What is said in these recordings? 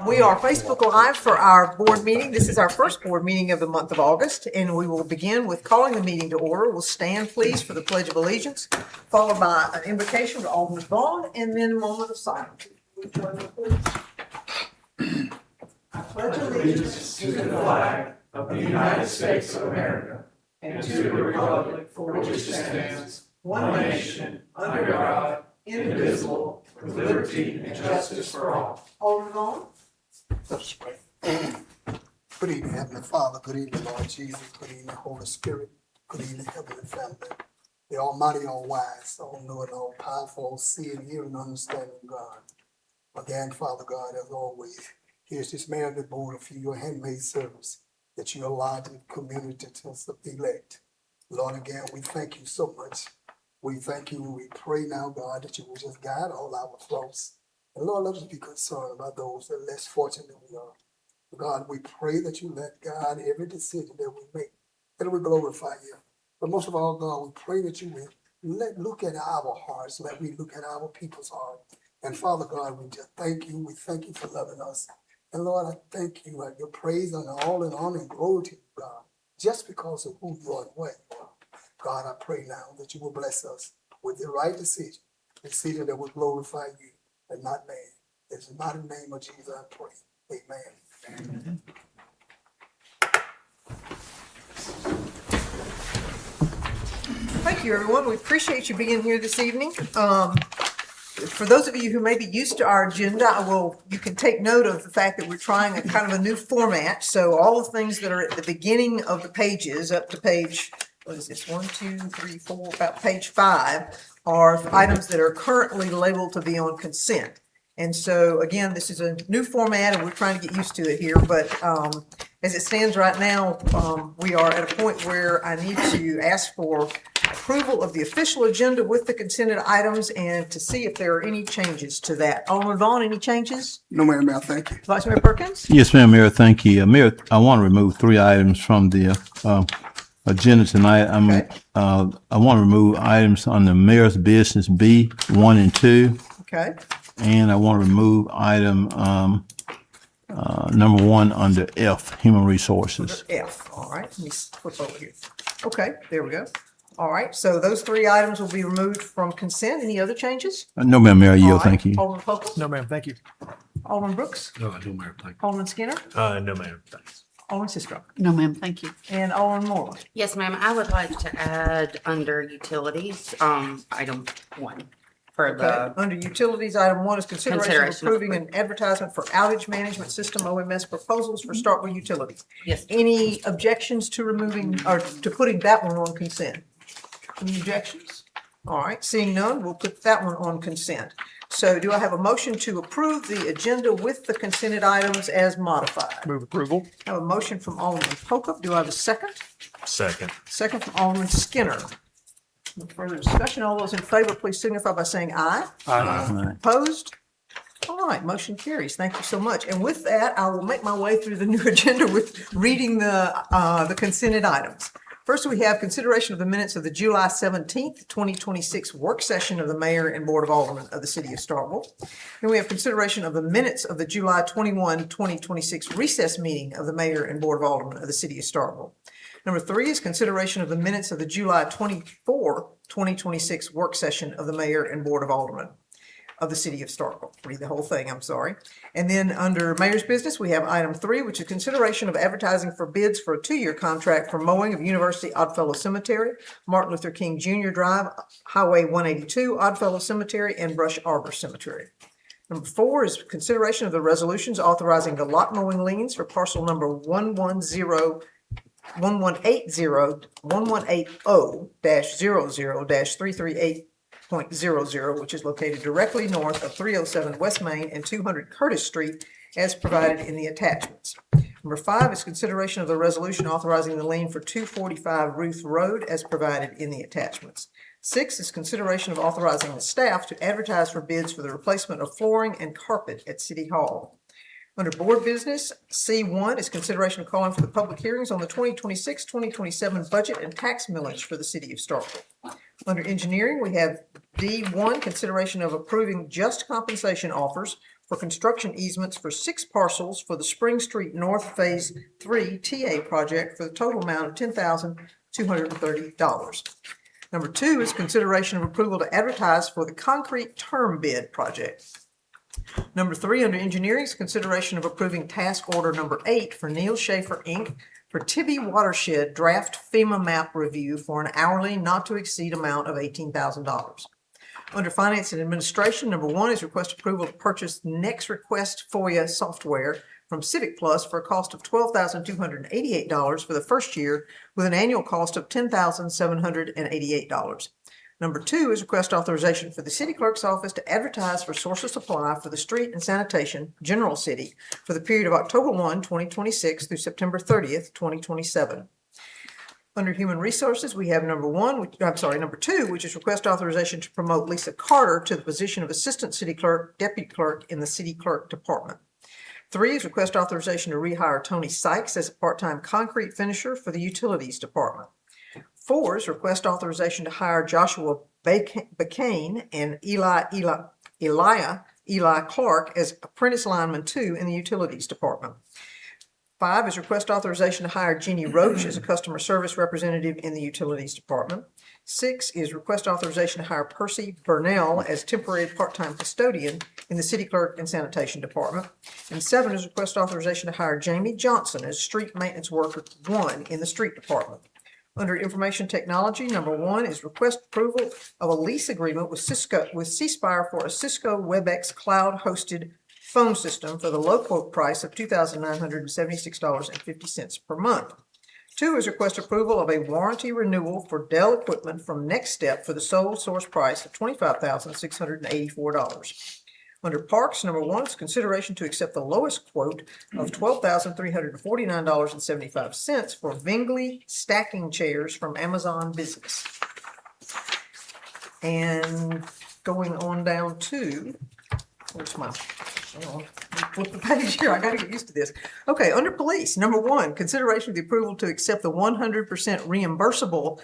We are Facebook Live for our board meeting. This is our first board meeting of the month of August, and we will begin with calling the meeting to order. We'll stand, please, for the Pledge of Allegiance, followed by an invocation to Alderman Vaughn, and then a moment of silence. I pledge allegiance to the flag of the United States of America and to the republic for which it stands, one nation, under God, indivisible, with liberty and justice for all. Alderman Vaughn. Let us pray. Good evening, Heavenly Father. Good evening, Lord Jesus. Good evening, Holy Spirit. Good evening, Heavenly Family. The Almighty, all wise, all knowing, all powerful, all seeing, hearing, understanding God. Again, Father God, as always, here's this mayor of the board of your handmaid service that you allowed the community to elect. Lord, again, we thank you so much. We thank you. We pray now, God, that you will just guide all our thoughts. And Lord, let us be concerned about those that are less fortunate than we are. God, we pray that you let God every decision that we make, that we glorify you. But most of all, God, we pray that you will look at our hearts, let we look at our people's heart. And Father God, we just thank you. We thank you for loving us. And Lord, I thank you. Your praise and all and honor and glory to you, God, just because of who you are and what you are. God, I pray now that you will bless us with the right decision that will glorify you and not man. It's not in the name of Jesus I pray. Amen. Thank you, everyone. We appreciate you being here this evening. For those of you who may be used to our agenda, you can take note of the fact that we're trying a kind of a new format. So all the things that are at the beginning of the pages up to page, what is this, 1, 2, 3, 4, about page 5, are items that are currently labeled to be on consent. And so, again, this is a new format, and we're trying to get used to it here. But as it stands right now, we are at a point where I need to ask for approval of the official agenda with the consented items and to see if there are any changes to that. Alderman Vaughn, any changes? No, ma'am, thank you. Vice Mayor Perkins? Yes, ma'am, Mayor, thank you. Mayor, I want to remove 3 items from the agenda tonight. Okay. I want to remove items on the mayor's business B, 1 and 2. Okay. And I want to remove item number 1 under F, human resources. F, all right. Let me flip over here. Okay, there we go. All right, so those 3 items will be removed from consent. Any other changes? No, ma'am, Mayor, I All yield, right. thank you. Alderman Pope? No, ma'am, thank you. Alderman Brooks? No, ma'am, thank Alderman Skinner? you. No, ma'am, thanks. Alderman Sistrum? No, ma'am, thank you. And Alderman Moore? Yes, ma'am, I would like to add under utilities, item 1 for Okay. the, Under utilities, item 1 is consideration of Consideration of approving an advertisement for outage management system OMS proposals for Starkville Utilities. yes, Any objections to removing or to putting that one on consent? Any objections? All right, seeing none, we'll put that one on consent. So do I have a motion to approve the agenda with the consented items as modified? Move approval. I have a motion from Alderman Pokup. Do I have a second? Second. Second from Alderman Skinner. No further discussion. All those in favor, please signify by saying aye. Aye. Opposed? All right, motion carries. Thank you so much. And with that, I will make my way through the new agenda with reading the consented items. First, we have consideration of the minutes of the July 17th, 2026 work session of the Mayor and Board of Aldermen of the City of Starkville. Then we have consideration of the minutes of the July 21, 2026 recess meeting of the Mayor and Board of Aldermen of the City of Starkville. Number 3 is consideration of the minutes of the July 24, 2026 work session of the Mayor and Board of Aldermen of the City of Starkville. Read the whole thing, I'm sorry. And then under Mayor's business, we have item 3, which is consideration of advertising for bids for a 2-year contract for mowing of University Oddfellow Cemetery, Martin Luther King Jr. Drive, Highway 182, Oddfellow Cemetery, and Brush Arbor Cemetery. Number 4 is consideration of the resolutions authorizing the lot mowing liens for parcel number 1180-00-338.00, which is located directly north of 307 West Main and 200 Curtis Street, as provided in the attachments. Number 5 is consideration of the resolution authorizing the lien for 245 Ruth Road, as provided in the attachments. 6 is consideration of authorizing the staff to advertise for bids for the replacement of flooring and carpet at City Hall. Under board business, C1 is consideration of calling for the public hearings on the 2026-2027 budget and tax millage for the City of Starkville. Under engineering, we have D1, consideration of approving just compensation offers for construction easements for 6 parcels for the Spring Street North Phase 3 TA project for the total amount of $10,230. Number 2 is consideration of approval to advertise for the concrete term bid project. Number 3, under engineering, is consideration of approving task order number 8 for Neil Schaefer, Inc. for Tibby Watershed draft FEMA map review for an hourly not to exceed amount of $18,000. Under finance and administration, number 1 is request approval to purchase Next Request FOIA software from Civic Plus for a cost of $12,288 for the first year with an annual cost of $10,788. Number 2 is request authorization for the city clerk's office to advertise for source of supply for the street and sanitation general city for the period of October 1, 2026 through September 30th, 2027. Under human resources, we have number 2, which is request authorization to promote Lisa Carter to the position of assistant city clerk, deputy clerk in the city clerk department. 3 is request authorization to rehire Tony Sykes as a part-time concrete finisher for the utilities department. 4 is request authorization to hire Joshua Bacane and Eli Clark as apprentice lineman 2 in the utilities department. 5 is request authorization to hire Jeannie Roach as a customer service representative in the utilities department. 6 is request authorization to hire Percy Burnell as temporary part-time custodian in the city clerk and sanitation department. And 7 is request authorization to hire Jamie Johnson as street maintenance worker 1 in the street department. Under information technology, number 1 is request approval of a lease agreement with C-Spire for a Cisco WebEx cloud-hosted phone system for the low quote price of $2,976.50 per month. 2 is request approval of a warranty renewal for Dell equipment from Next Step for the sole source price of $25,684. Under parks, number 1 is consideration to accept the lowest quote of $12,349.75 for Vingley stacking chairs from Amazon Business. And going on down to, where's my, flip the page here, I gotta get used to this. Okay, under police, number 1, consideration of the approval to accept the 100% reimbursable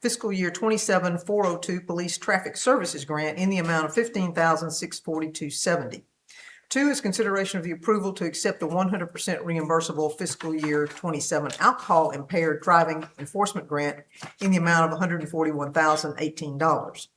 fiscal year 27-402 police traffic services grant in the amount of $15,642.70. 2 is consideration of the approval to accept the 100% reimbursable fiscal year 27 alcohol impaired driving enforcement grant in the amount of $141,018.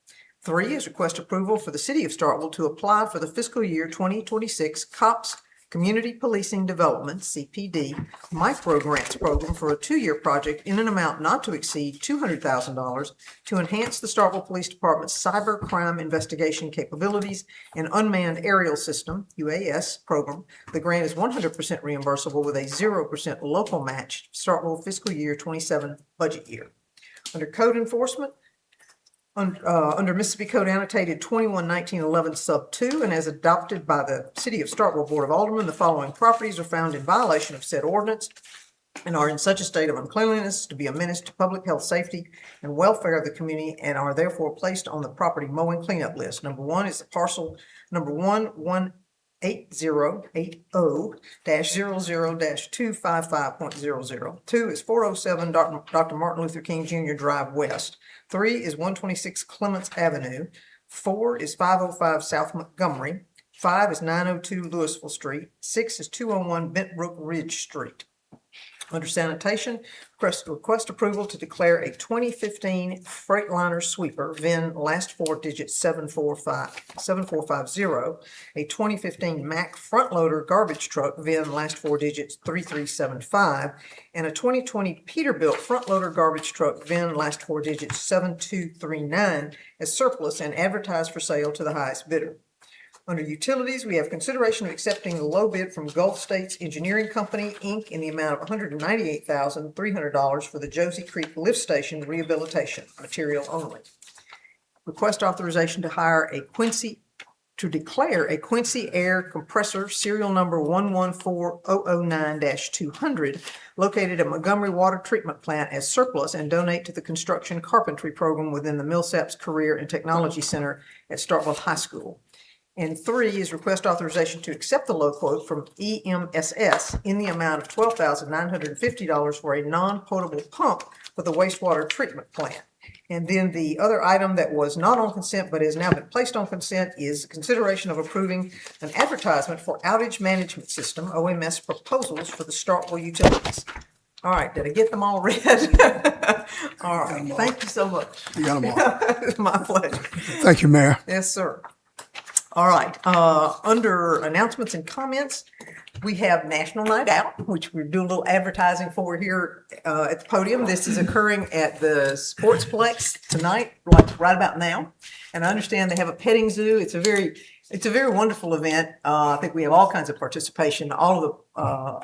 3 is request approval for the city of Starkville to apply for the fiscal year 2026 COPS Community Policing Development, CPD, micro grants program for a 2-year project in an amount not to exceed $200,000 to enhance the Starkville Police Department's cyber crime investigation capabilities and unmanned aerial system, UAS, program. The grant is 100% reimbursable with a 0% local match Starkville fiscal year 27 budget year. Under code enforcement, under Mississippi Code Annotated 21-1911 Sub 2 and as adopted by the City of Starkville Board of Aldermen, the following properties are found in violation of said ordinance and are in such a state of uncleanliness to be a menace to public health, safety, and welfare of the community and are therefore placed on the property mowing cleanup list. Number 1 is the parcel number 18080-00-255.00. 2 is 407 Dr. Martin Luther King Jr. Drive West. 3 is 126 Clements Avenue. 4 is 505 South Montgomery. 5 is 902 Louisville Street. 6 is 201 Bentbrook Ridge Street. Under sanitation, request approval to declare a 2015 Freightliner sweeper, VIN last 4 digits 7450, a 2015 Mack front loader garbage truck, VIN last 4 digits 3375, and a 2020 Peterbilt front loader garbage truck, VIN last 4 digits 7239 as surplus and advertised for sale to the highest bidder. Under utilities, we have consideration of accepting the low bid from Gulf States Engineering Company, Inc. in the amount of $198,300 for the Josie Creek Lift Station rehabilitation, material only. Request authorization to declare a Quincy air compressor, serial number 114009-200, located at Montgomery Water Treatment Plant as surplus and donate to the construction carpentry program within the Millsaps Career and Technology Center at Starkville High School. And 3 is request authorization to accept the low quote from EMSS in the amount of $12,950 for a non-potable pump for the wastewater treatment plant. And then the other item that was not on consent but has now been placed on consent is consideration of approving an advertisement for outage management system, OMS proposals for the Starkville utilities. All right, did I get them all read? All right, thank you so much. You got them all. It's my pleasure. Thank you, Mayor. Yes, sir. All right, under announcements and comments, we have National Night Out, which we're doing a little advertising for here at the podium. This is occurring at the Sportsplex tonight, right about now. And I understand they have a petting zoo. It's a very wonderful event. I think we have all kinds of participation. All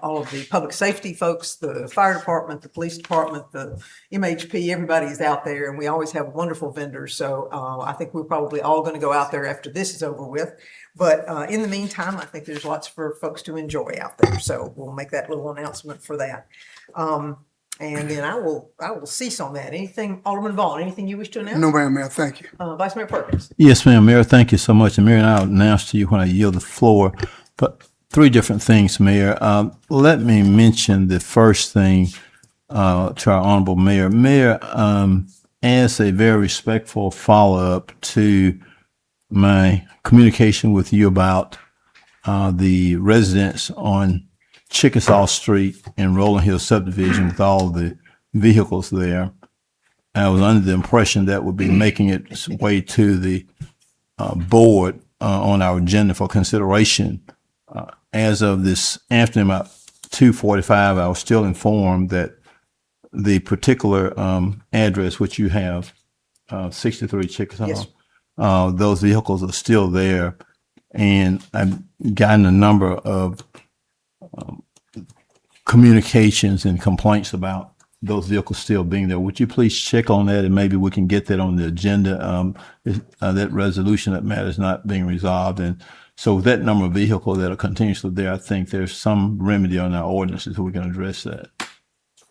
of the public safety folks, the fire department, the police department, the MHP, everybody is out there, and we always have wonderful vendors. So I think we're probably all going to go out there after this is over with. But in the meantime, I think there's lots for folks to enjoy out there. So we'll make that little announcement for that. And then I will cease on that. Anything, Alderman Vaughn, anything you wish to announce? No, Mayor, thank you. Vice Mayor Perkins. Yes, ma'am. Mayor, thank you so much. And Mayor, and I'll announce to you when I yield the floor. But three different things, Mayor. Let me mention the first thing to our Honorable Mayor. Mayor, as a very respectful follow-up to my communication with you about the residents on Chickasaw Street and Rolling Hill subdivision with all the vehicles there, I was under the impression that would be making its way to the board on our agenda for consideration. As of this afternoon, about 2:45, I was still informed that the particular address which you have, 63 Chickasaw, Yes. Those vehicles are still there. And I've gotten a number of communications and complaints about those vehicles still being there. Would you please check on that, and maybe we can get that on the agenda, that resolution that matter is not being resolved. And so with that number of vehicles that are continuously there, I think there's some remedy on our ordinances so we can address that.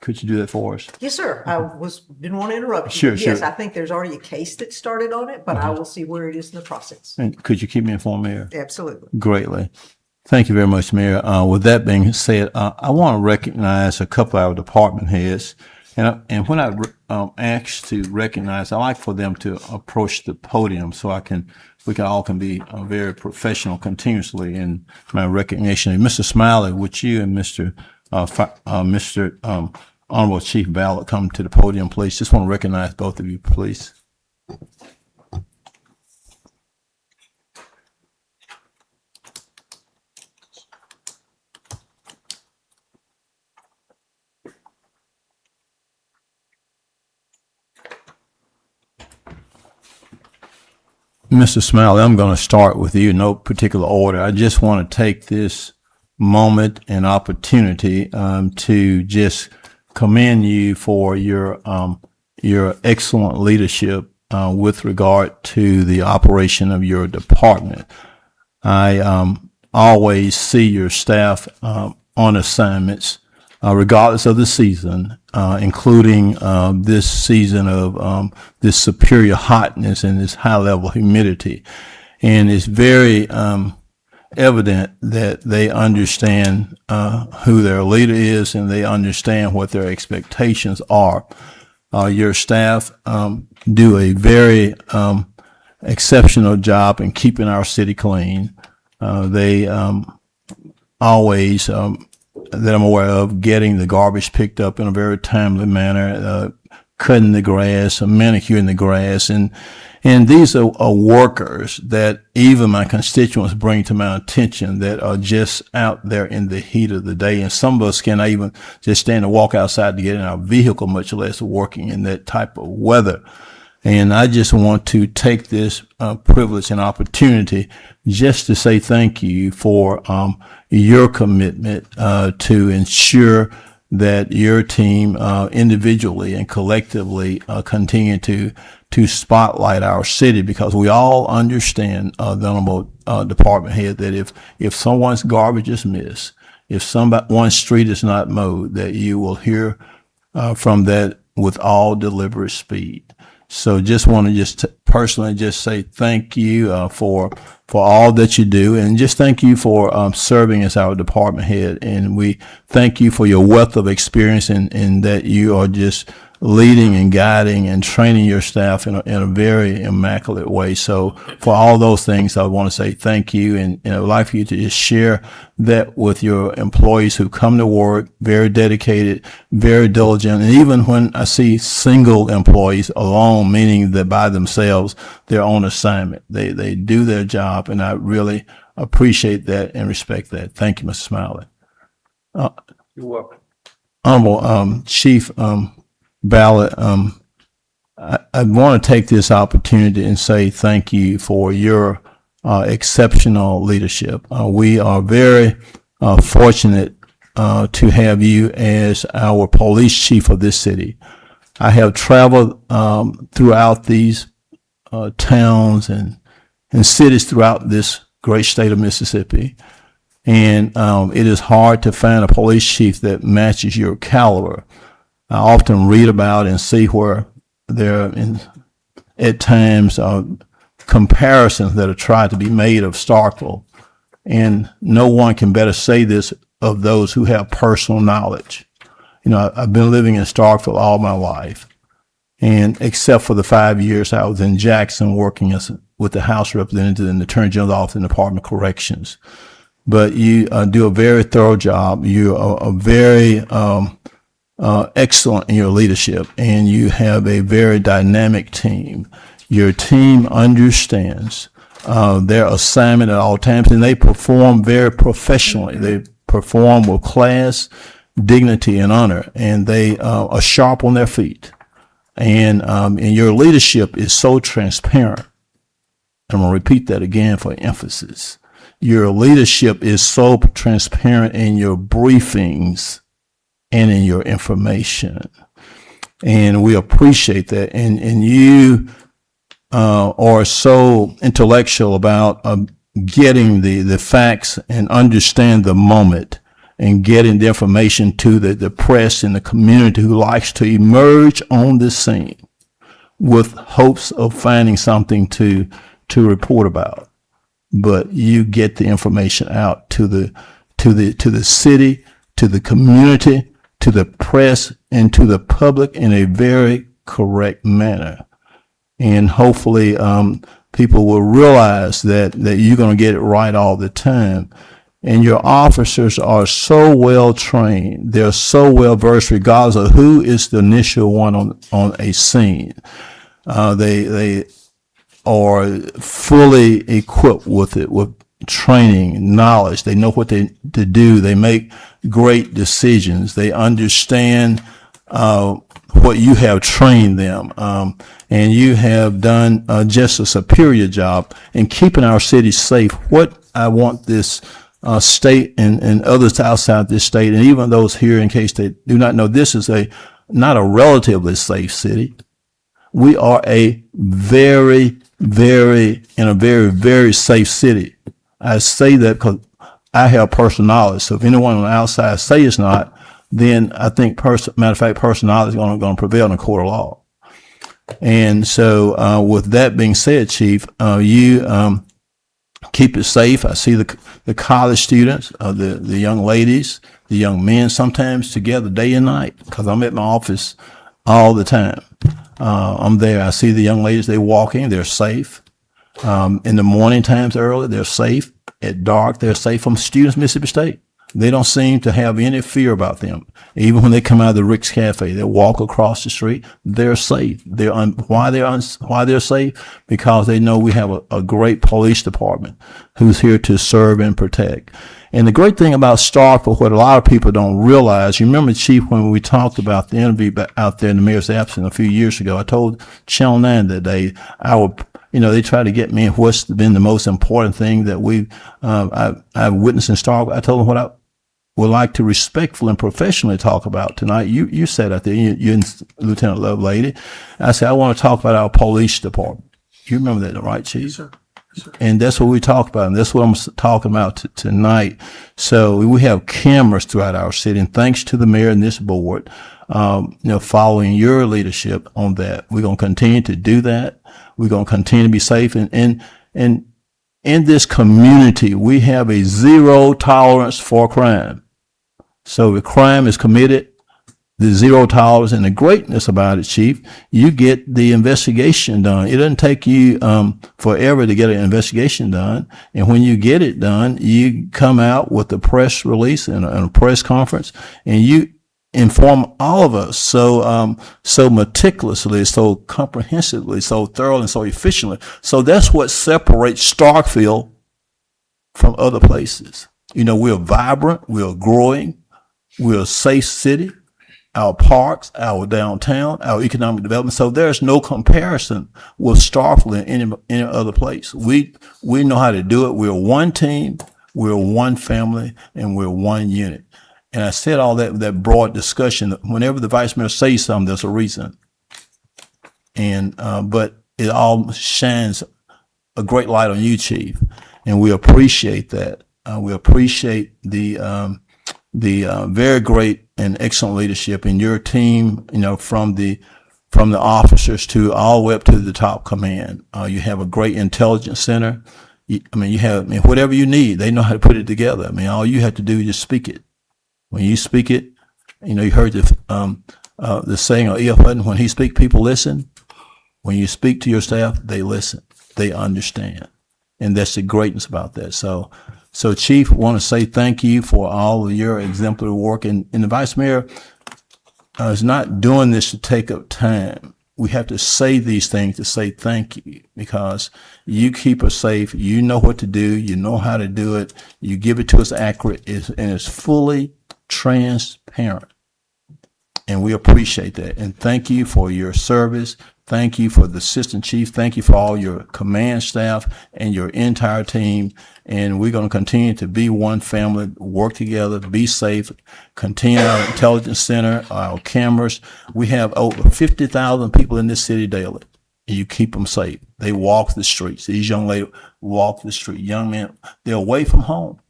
Could you do that for us? Yes, sir. Didn't want to interrupt you. Sure, but yes, sure. I think there's already a case that started on it, but I will see where it is in the process. And could you keep me informed, Mayor? Absolutely. Greatly. Thank you very much, Mayor. With that being said, I want to recognize a couple of our department heads. And when I asked to recognize, I like for them to approach the podium so we all can be very professional continuously in my recognition. And Mr. Smiley, would you and Mr. Honorable Chief Ballard come to the podium, please? Just want to recognize both of you, please. Mr. Smiley, I'm going to start with you, no particular order. I just want to take this moment and opportunity to just commend you for your excellent leadership with regard to the operation of your department. I always see your staff on assignments, regardless of the season, including this season of this superior hotness and this high level humidity. And it's very evident that they understand who their leader is, and they understand what their expectations are. Your staff do a very exceptional job in keeping our city clean. They always, that I'm aware of, getting the garbage picked up in a very timely manner, cutting the grass, manicuring the grass, and these are workers that even my constituents bring to my attention that are just out there in the heat of the day. And some of us cannot even just stand and walk outside to get in our vehicle, much less working in that type of weather. And I just want to take this privilege and opportunity just to say thank you for your commitment to ensure that your team individually and collectively continue to spotlight our city, because we all understand, the Honorable Department Head, that if someone's garbage is missed, if one street is not mowed, that you will hear from that with all deliberate speed. So just want to personally just say thank you for all that you do, and just thank you for serving as our department head. And we thank you for your wealth of experience, and that you are just leading and guiding and training your staff in a very immaculate way. So for all those things, I want to say thank you. And I would like for you to just share that with your employees who come to work, very dedicated, very diligent. And even when I see single employees alone, meaning that by themselves, they're on assignment. They do their job. And I really appreciate that and respect that. Thank you, Mr. Smiley. You're welcome. Honorable Chief Ballard, I want to take this opportunity and say thank you for your exceptional leadership. We are very fortunate to have you as our police chief of this city. I have traveled throughout these towns and cities throughout this great state of Mississippi. And it is hard to find a police chief that matches your caliber. I often read about and see where there are, at times, comparisons that are tried to be made of Starkville. And no one can better say this of those who have personal knowledge. You know, I've been living in Starkville all my life. And except for the 5 years I was in Jackson working with the House Representative in the Attorney General's Office in the Department of Corrections. But you do a very thorough job. You are very excellent in your leadership, and you have a very dynamic team. Your team understands their assignment at all times, and they perform very professionally. They perform with class, dignity, and honor, and they are sharp on their feet. And your leadership is so transparent. I'm going to repeat that again for emphasis. Your leadership is so transparent in your briefings and in your information. And we appreciate that. And you are so intellectual about getting the facts and understand the moment and getting the information to the press and the community who likes to emerge on the scene with hopes of finding something to report about. But you get the information out to the city, to the community, to the press, and to the public in a very correct manner. And hopefully, people will realize that you're going to get it right all the time. And your officers are so well trained. They're so well versed regardless of who is the initial one on a scene. They are fully equipped with training, knowledge. They know what to do. They make great decisions. They understand what you have trained them. And you have done just a superior job in keeping our city safe. What I want this state and others outside this state, and even those here, in case they do not know, this is not a relatively safe city. We are a very, very safe city. I say that because I have personal knowledge. So if anyone on the outside say it's not, then I think matter of fact, personal knowledge is going to prevail in the court of law. And so, with that being said, Chief, you keep it safe. I see the college students, the young ladies, the young men, sometimes together day and night, because I'm at my office all the time. I'm there. I see the young ladies, they walk in, they're safe. In the morning times early, they're safe. At dark, they're safe. From students, Mississippi State. They don't seem to have any fear about them. Even when they come out of the Rick's Cafe, they walk across the street, they're safe. Why they're safe? Because they know we have a great police department who's here to serve and protect. And the great thing about Starkville, what a lot of people don't realize, you remember, Chief, when we talked about the interview out there in the mayor's absence a few years ago, I told Channel 9 that they try to get me what's been the most important thing that I've witnessed in Starkville. I told them what I would like to respectfully and professionally talk about tonight. You said out there, you and Lieutenant Lovelady, I said, I want to talk about our police department. You remember that, right, Chief? Yes, sir. And that's what we talk about, and that's what I'm talking about tonight. So we have cameras throughout our city, and thanks to the mayor and this board, following your leadership on that, we're going to continue to do that. We're going to continue to be safe, and in this community, we have a zero tolerance for crime. So if crime is committed, the zero tolerance and the greatness about it, Chief, you get the investigation done. It doesn't take you forever to get an investigation done. And when you get it done, you come out with a press release and a press conference, and you inform all of us so meticulously, so comprehensively, so thoroughly, and so efficiently. So that's what separates Starkville from other places. You know, we're vibrant, we're growing, we're a safe city. Our parks, our downtown, our economic development. So there's no comparison with Starkville in any other place. We know how to do it. We're one team, we're one family, and we're one unit. And I said all that broad discussion. Whenever the vice mayor says something, there's a reason. And but it all shines a great light on you, Chief, and we appreciate that. We appreciate the very great and excellent leadership in your team, you know, from the officers to all the way up to the top command. You have a great intelligence center. Whatever you need, they know how to put it together. I mean, all you have to do is just speak it. When you speak it, you know, you heard the saying of E.F. Hutton, when he speaks, people listen. When you speak to your staff, they listen. They understand. And that's the greatness about that. So Chief, I want to say thank you for all of your exemplary work. And the Vice Mayor is not doing this to take up time. We have to say these things to say thank you, because you keep us safe. You know what to do. You know how to do it. You give it to us accurate, and it's fully transparent. And we appreciate that. And thank you for your service. Thank you for the assistant chief. Thank you for all your command staff and your entire team. And we're going to continue to be one family, work together, be safe, continue our intelligence center, our cameras. We have over 50,000 people in this city daily. And you keep them safe. They walk the streets. These young ladies walk the street. Young men, they're away from home.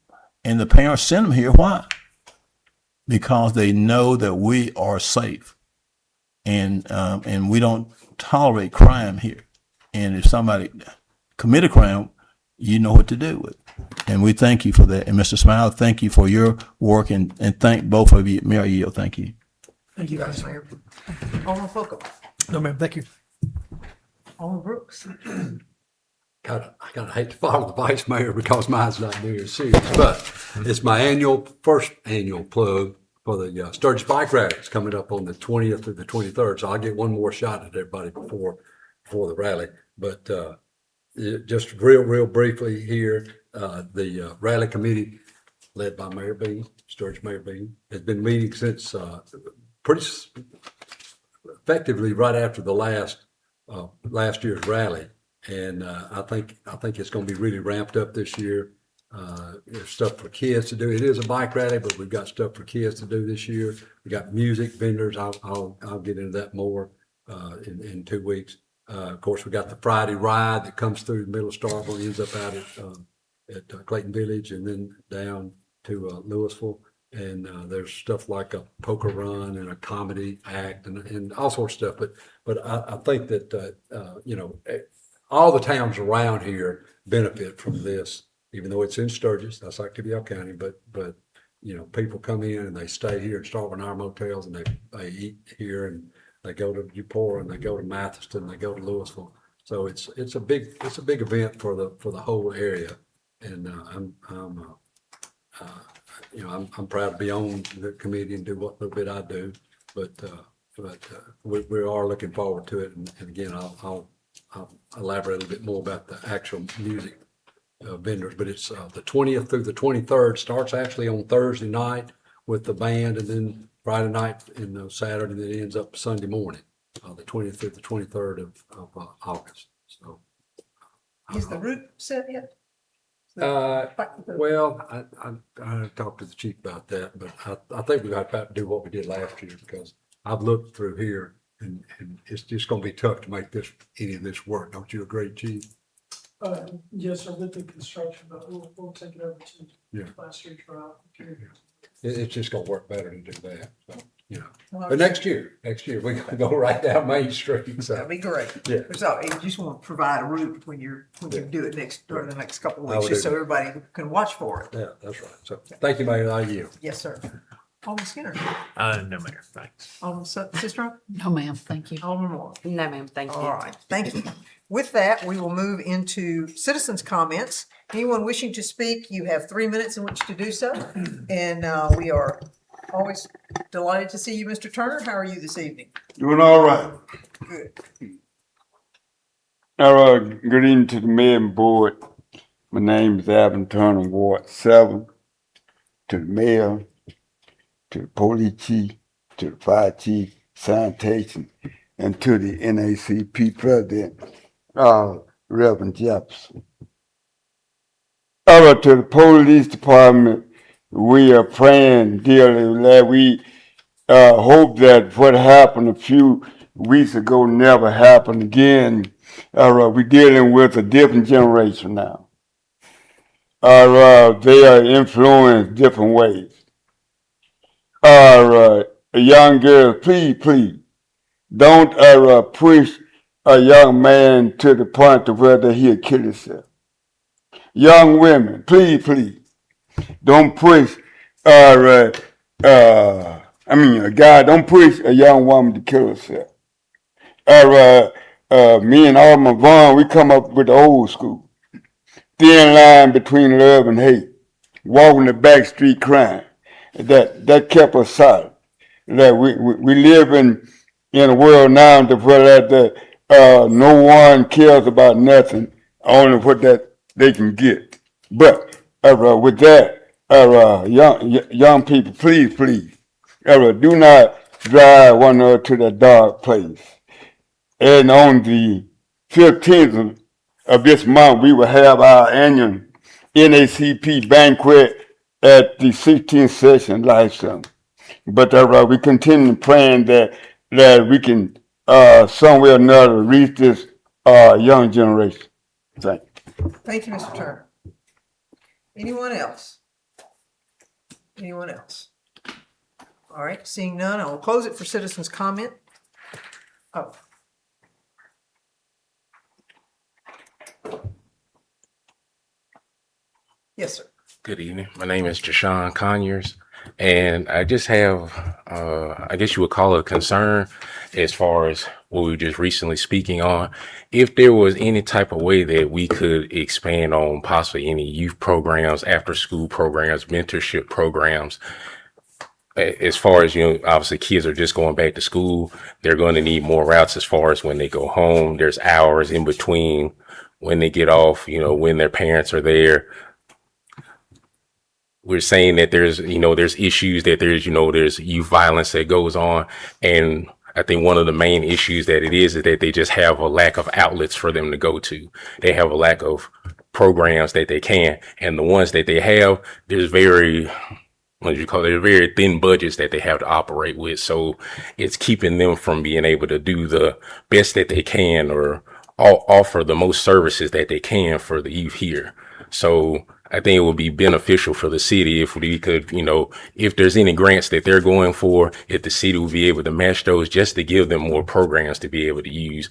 And the parents send them here. Why? Because they know that we are safe. And we don't tolerate crime here. And if somebody commit a crime, you know what to do with it. And we thank you for that. And Mr. Smile, thank you for your work, and thank both of you. Mayor Yeo, thank you. Thank you, Vice Mayor. Alderman Fulcom. No, ma'am, thank you. Alderman Brooks. I kind of hate to follow the vice mayor because mine's not near as serious, but it's my first annual plug for the Sturgis Bike Rally. It's coming up on the 20th through the 23rd, so I'll get one more shot at everybody before the rally. But just real briefly here, the rally committee led by Mayor Bean, Sturgis Mayor Bean, has been meeting since pretty effectively right after the last year's rally. And I think it's going to be really ramped up this year. There's stuff for kids to do. It is a bike rally, but we've got stuff for kids to do this year. We got music vendors. I'll get into that more in 2 weeks. Of course, we got the Friday ride that comes through the middle of Starkville, ends up out at Clayton Village, and then down to Louisville. And there's stuff like a poker run and a comedy act and all sorts of stuff. But I think that all the towns around here benefit from this, even though it's in Sturgis. That's like Tibial County, but people come in and they stay here and start in our motels, and they eat here, and they go to Eupora, and they go to Mathiston, and they go to Louisville. So it's a big event for the whole area, and I'm proud to be on the committee and do what little bit I do, but we are looking forward to it, and again I'll elaborate a little bit more about the actual music vendors, but it's the 20th through the 23rd. Starts actually on Thursday night with the band, and then Friday night and Saturday, and then it ends up Sunday morning, the 20th through the 23rd of August. So, Is the route set yet? Well, I talked to the chief about that, but I think we got to do what we did last year, because I've looked through here, and it's just going to be tough to make any of this work. Don't you agree, Chief? Yes, sir, with the construction, but we'll take it over to last year's route. It's just going to work better to do that. So, but next year we're going to go right down Main Street. So That'd be great. Yeah. So you just want to provide a route when you do it during the next couple of I weeks, will just do so that. everybody can watch for it. yeah, that's right. So thank you, Mayor. I yield. Yes, sir. Alderman Skinner. No, Mayor, thanks. Alderman Sistrum. No, ma'am, thank you. Alderman Moore. No, ma'am, thank you. All right, thank you. With that, we will move into citizens' comments. Anyone wishing to speak, you have 3 minutes in which to do so. And we are always delighted to see you, Mr. Turner. How are you this evening? Doing all right. Good. Good evening to the mayor and board. My name is Alvin Turner, Ward 7. To the mayor, to the police chief, to the fire chief, sanitation, and to the NACP president, Reverend Jefferson. To the police department, we are praying dearly that we hope that what happened a few weeks ago never happen again. We're dealing with a different generation now. They are influenced different ways. Young girls, please, don't push a young man to the point of whether he'll kill himself. Young women, please, don't push a guy, don't push a young woman to kill herself. Me and Alderman Vaughn, we come up with the old school. Thin line between love and hate. Walking the back street crying. That kept us solid. That we live in a world now that no one cares about nothing, only what that they can get. But with that, young people, please, do not drive one another to that dark place. And on the 15th of this month, we will have our annual NACP banquet at the 16th session live stream. But we continue praying that we can some way or another reach this young generation. Thank you. Thank you, Mr. Turner. Anyone else? Anyone else? All right, seeing none, I will close it for citizens' comment. Oh. Yes, sir. Good evening. My name is Jashawn Conyers, and I just have, I guess you would call it a concern as far as what we were just recently speaking on. If there was any type of way that we could expand on possibly any youth programs, after school programs, mentorship programs, as far as, obviously kids are just going back to school. They're going to need more routes as far as when they go home. There's hours in between when they get off, when their parents are there. We're saying that there's issues, that there's youth violence that goes on. And I think one of the main issues that it is that they just have a lack of outlets for them to go to. They have a lack of programs that they can. And the ones that they have, there's very thin budgets that they have to operate with. So it's keeping them from being able to do the best that they can or offer the most services that they can for the youth here. So I think it would be beneficial for the city if we could, if there's any grants that they're going for, if the city would be able to match those just to give them more programs to be able to use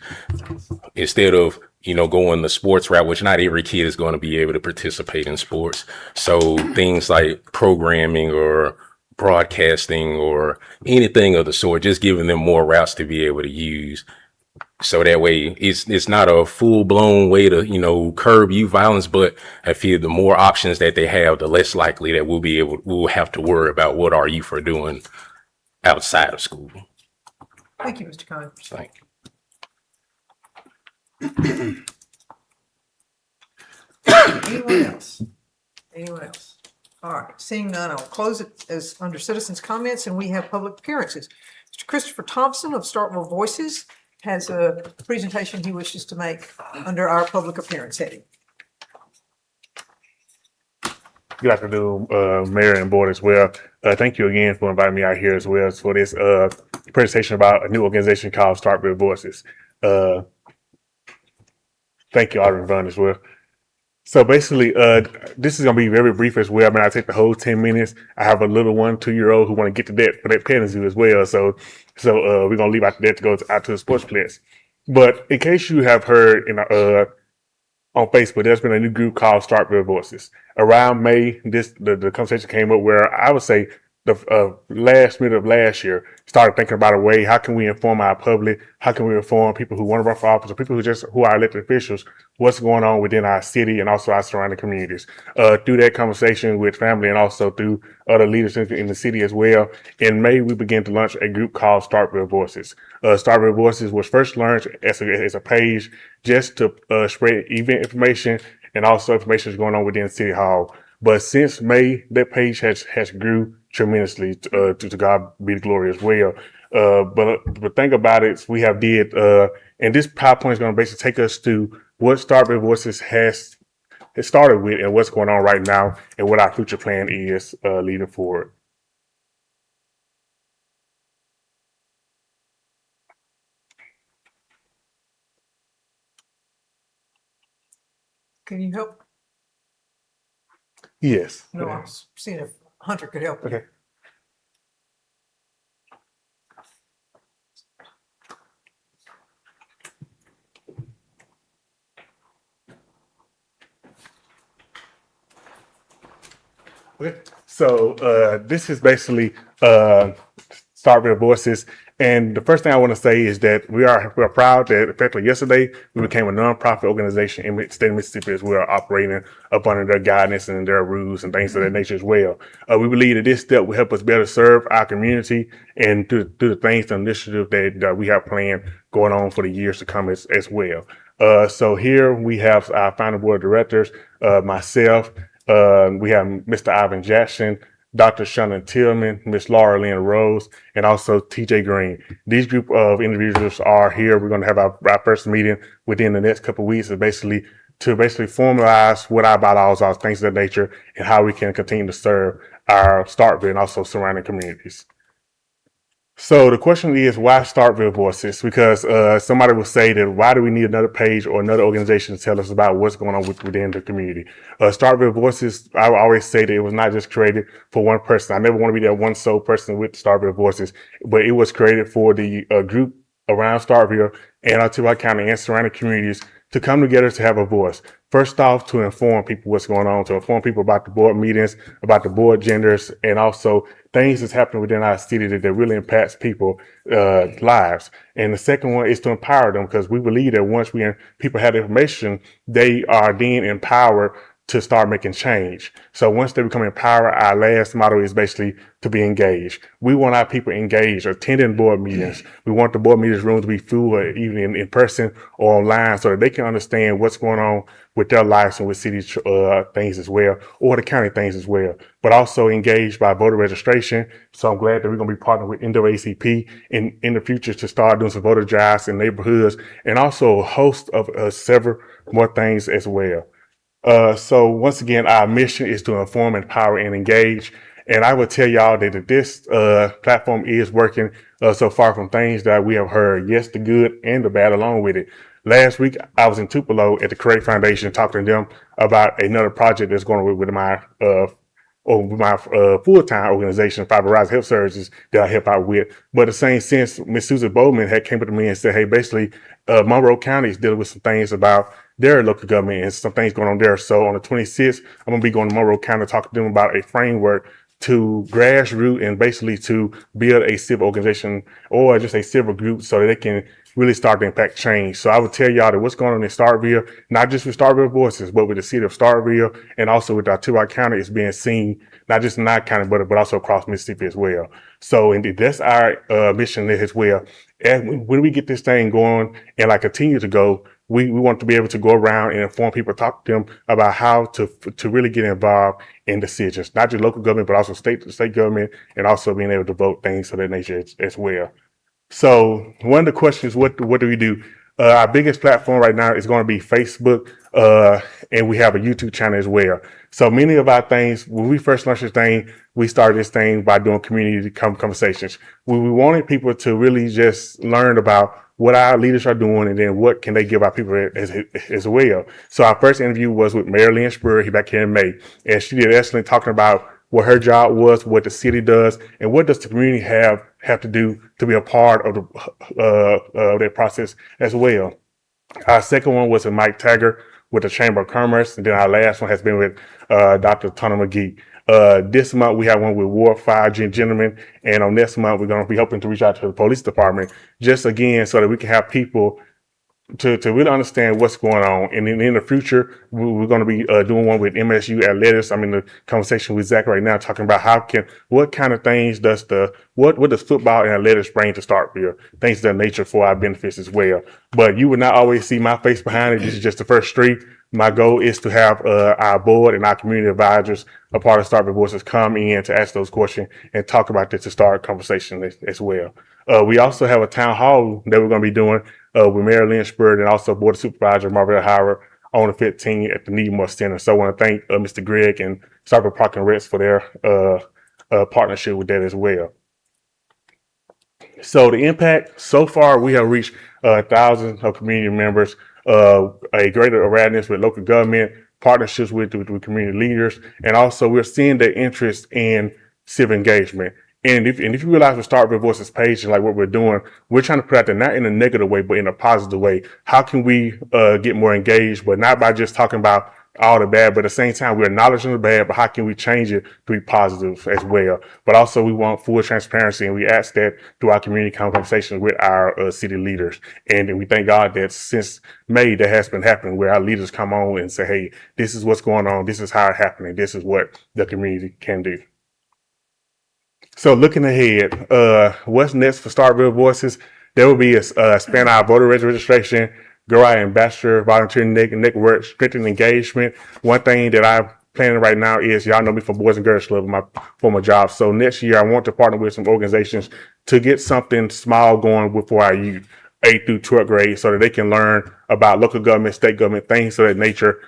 instead of, going the sports route, which not every kid is going to be able to participate in sports. So things like programming or broadcasting or anything of the sort, just giving them more routes to be able to use. So that way it's not a full blown way to, curb youth violence, but I feel the more options that they have, the less likely that we'll have to worry about what our youth are doing outside of school. Thank you, Mr. Conyers. Thank you. Anyone else? Anyone else? All right, seeing none, I'll close it as under citizens' comments, and we have public appearances. Mr. Christopher Thompson of Starkville Voices has a presentation he wishes to make under our public appearance heading. Good afternoon, Mayor and Board as well. Thank you again for inviting me out here as well for this presentation about a new organization called Starkville Voices. Thank you, Alderman Vaughn, as well. So basically, this is going to be very brief as well. I take the whole 10 minutes. I have a little 1-2-year-old who want to get to that for that petting zoo as well. So we're going to leave out that to go out to the sports place. But in case you have heard on Facebook, there's been a new group called Starkville Voices. Around May, the conversation came up where I would say the last minute of last year, started thinking about a way, how can we inform our public? How can we inform people who want to run for office or people who are elected officials, what's going on within our city and also our surrounding communities? Through that conversation with family and also through other leaders in the city as well. In May, we began to launch a group called Starkville Voices. Starkville Voices was first launched as a page just to spread event information and also information that's going on within City Hall. But since May, that page has grew tremendously. To God be the glory as well. But think about it, we have did, and this PowerPoint is going to basically take us to what Starkville Voices has started with and what's going on right now and what our future plan is leading forward. Can you help? Yes. No, I was seeing if Hunter could help. Okay. Okay. So this is basically Starkville Voices. And the first thing I want to say is that we are proud that effectively yesterday we became a nonprofit organization in the state of Mississippi as we are operating up under their guidance and their rules and things of that nature as well. We believe that this step will help us better serve our community and do the things, the initiative that we have planned going on for the years to come as well. So here we have our final board of directors, myself, we have Mr. Ivan Jackson, Dr. Shannon Tillman, Miss Laura Lynn Rose, and also TJ Green. These group of individuals are here. We're going to have our first meeting within the next couple of weeks to basically formalize what our bylaws are, things of that nature, and how we can continue to serve our Starkville and also surrounding communities. So the question is, why Starkville Voices? Because somebody will say that why do we need another page or another organization to tell us about what's going on within the community? Starkville Voices, I always say that it was not just created for one person. I never want to be that one sole person with Starkville Voices, but it was created for the group around Starkville and Ottawa County and surrounding communities to come together to have a voice. First off, to inform people what's going on, to inform people about the board meetings, about the board agendas, and also things that's happening within our city that really impacts people lives. And the second one is to empower them, because we believe that once people have information, they are then empowered to start making change. So once they become empowered, our last motto is basically to be engaged. We want our people engaged, attending board meetings. We want the board meetings room to be full, even in person or online, so that they can understand what's going on with their lives and with city things as well, or the county things as well. But also engaged by voter registration. So I'm glad that we're going to be partnering with NAACP in the future to start doing some voter drives in neighborhoods, and also a host of several more things as well. So once again, our mission is to inform, empower, and engage. And I will tell y'all that this platform is working so far from things that we have heard, yes, the good and the bad along with it. Last week, I was in Tupelo at the Create Foundation talking to them about another project that's going on with my full-time organization, Fiber Rise Health Services, that I help out with. But in the same sense, Miss Susan Bowman had came up to me and said, hey, basically, Monroe County is dealing with some things about their local government and some things going on there. So on the 26th, I'm going to be going to Monroe County to talk to them about a framework to grassroots and basically to build a civil organization or just a civil group so that they can really start to impact change. So I would tell y'all that what's going on in Starkville, not just with Starkville Voices, but with the city of Starkville and also with Ottawa County, is being seen, not just in our county, but also across Mississippi as well. So indeed, that's our mission as well. And when we get this thing going and continue to go, we want to be able to go around and inform people, talk to them about how to really get involved in decisions, not just local government, but also state government, and also being able to vote, things of that nature as well. So one of the questions, what do we do? Our biggest platform right now is going to be Facebook, and we have a YouTube channel as well. So many of our things, when we first launched this thing, we started this thing by doing community conversations. We wanted people to really just learn about what our leaders are doing, and then what can they give our people as well. So our first interview was with Mayor Lynn Spur back here in May, and she did excellent talking about what her job was, what the city does, and what does the community have to do to be a part of that process as well. Our second one was with Mike Taggart with the Chamber of Commerce, and then our last one has been with Dr. Tony McGee. This month we have one with Ward 5 Gentlemen, and on next month we're going to be hoping to reach out to the police department, just again so that we can have people to really understand what's going on. And in the future, we're going to be doing one with MSU athletics. I'm in the conversation with Zach right now, talking about what kind of things what does football and athletics bring to Starkville? Things of that nature for our benefits as well. But you would not always see my face behind it. This is just the first street. My goal is to have our board and our community advisors, a part of Starkville Voices, come in to ask those questions and talk about this to start a conversation as well. We also have a town hall that we're going to be doing with Mayor Lynchburg and also Board of Supervisor Marvell Howard on the 15th at the Needmore Center. So I want to thank Mr. Gregg and Starkville Park and Recs for their partnership with that as well. So the impact so far, we have reached thousands of community members, a greater awareness with local government, partnerships with community leaders, and also we're seeing the interest in civic engagement. And if you realize with Starkville Voices page and like what we're doing, we're trying to put out there not in a negative way, but in a positive way. How can we get more engaged, but not by just talking about all the bad, but at the same time we're acknowledging the bad, but how can we change it to be positive as well? But also we want full transparency, and we ask that through our community conversations with our city leaders. And we thank God that since May that has been happening, where our leaders come on and say, hey, this is what's going on, this is how it's happening, this is what the community can do. So looking ahead, what's next for Starkville Voices? There will be expand our voter registration, grow our ambassador volunteer network, strengthen engagement. One thing that I'm planning right now is, y'all know me from Boys and Girls Club, my former job. So next year I want to partner with some organizations to get something small going for our youth, 8th through 12th grade, so that they can learn about local government, state government, things of that nature.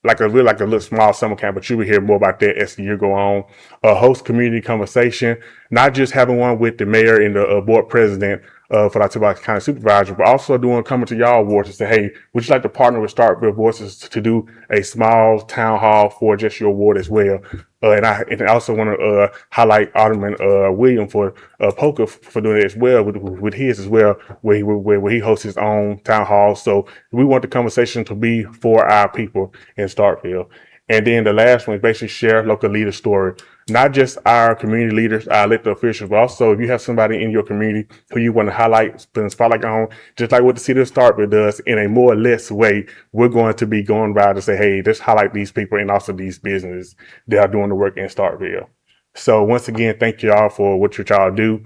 Like a little small summer camp, but you will hear more about that as the year go on. Host community conversation, not just having one with the mayor and the board president for the Tillamook County Supervisor, but also coming to y'all wards and say, hey, would you like to partner with Starkville Voices to do a small town hall for just your ward as well? And I also want to highlight Alderman William for Poker for doing it as well with his as well, where he hosts his own town hall. So we want the conversation to be for our people in Starkville. And then the last one is basically share local leader story. Not just our community leaders, our elected officials, but also if you have somebody in your community who you want to highlight, spend a spotlight on, just like what the city of Starkville does in a more or less way, we're going to be going around to say, hey, just highlight these people and also these businesses that are doing the work in Starkville. So once again, thank you all for what y'all do.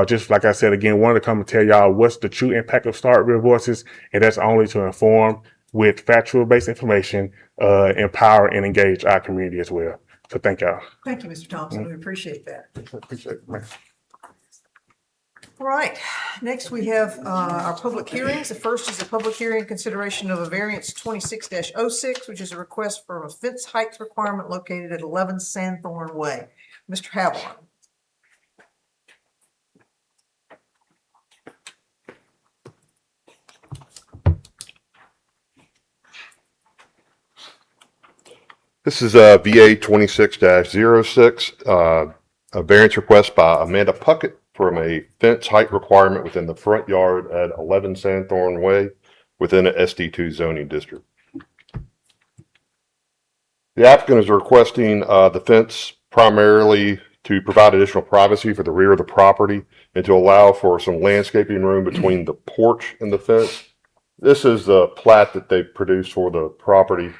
Just like I said, again, wanted to come and tell y'all what's the true impact of Starkville Voices, and that's only to inform with factual-based information, empower and engage our community as well. So thank y'all. Thank you, Mr. Thompson. We appreciate that. Appreciate it, man. All right, next we have our public hearings. The first is a public hearing in consideration of a variance 26-06, which is a request for a fence height requirement located at 11 Sandthorn Way. Mr. Haviland. This is VA 26-06, a variance request by Amanda Puckett from a fence height requirement within the front yard at 11 Sandthorn Way within a SD2 zoning district. The applicant is requesting the fence primarily to provide additional privacy for the rear of the property and to allow for some landscaping room between the porch and the fence. This is the plat that they produced for the property.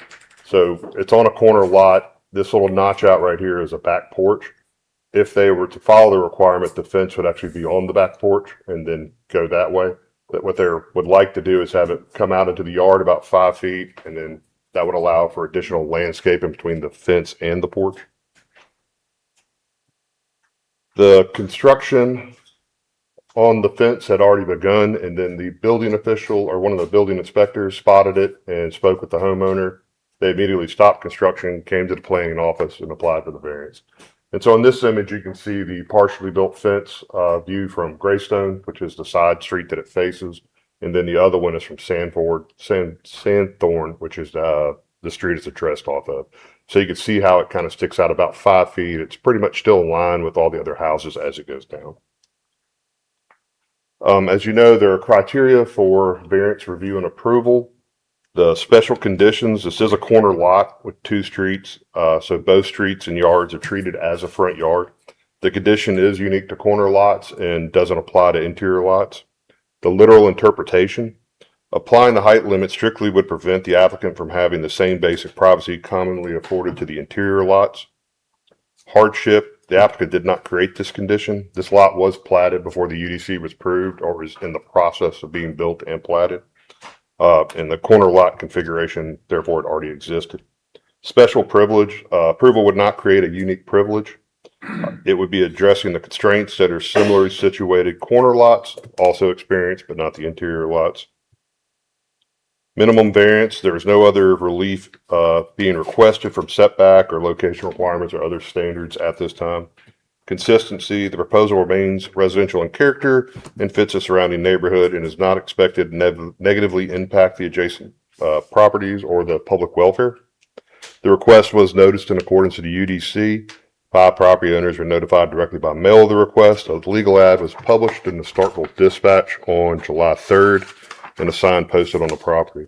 So it's on a corner lot. This little notch out right here is a back porch. If they were to follow the requirement, the fence would actually be on the back porch and then go that way. But what they would like to do is have it come out into the yard about 5 feet, and then that would allow for additional landscaping between the fence and the porch. The construction on the fence had already begun, and then the building official or one of the building inspectors spotted it and spoke with the homeowner. They immediately stopped construction, came to the planning office, and applied for the variance. And so in this image, you can see the partially built fence view from Greystone, which is the side street that it faces. And then the other one is from Sandthorn, which is the street it's addressed off of. So you can see how it kind of sticks out about 5 feet. It's pretty much still in line with all the other houses as it goes down. As you know, there are criteria for variance review and approval. The special conditions, this is a corner lot with two streets, so both streets and yards are treated as a front yard. The condition is unique to corner lots and doesn't apply to interior lots. The literal interpretation, applying the height limit strictly would prevent the applicant from having the same basic privacy commonly afforded to the interior lots. Hardship, the applicant did not create this condition. This lot was platted before the UDC was approved or is in the process of being built and platted. And the corner lot configuration, therefore, it already existed. Special privilege, approval would not create a unique privilege. It would be addressing the constraints that are similarly situated corner lots also experience, but not the interior lots. Minimum variance, there is no other relief being requested from setback or location requirements or other standards at this time. Consistency, the proposal remains residential in character and fits the surrounding neighborhood and is not expected to negatively impact the adjacent properties or the public welfare. The request was noticed in accordance with the UDC. 5 property owners were notified directly by mail of the request. A legal ad was published in the Starkville Dispatch on July 3rd and a sign posted on the property.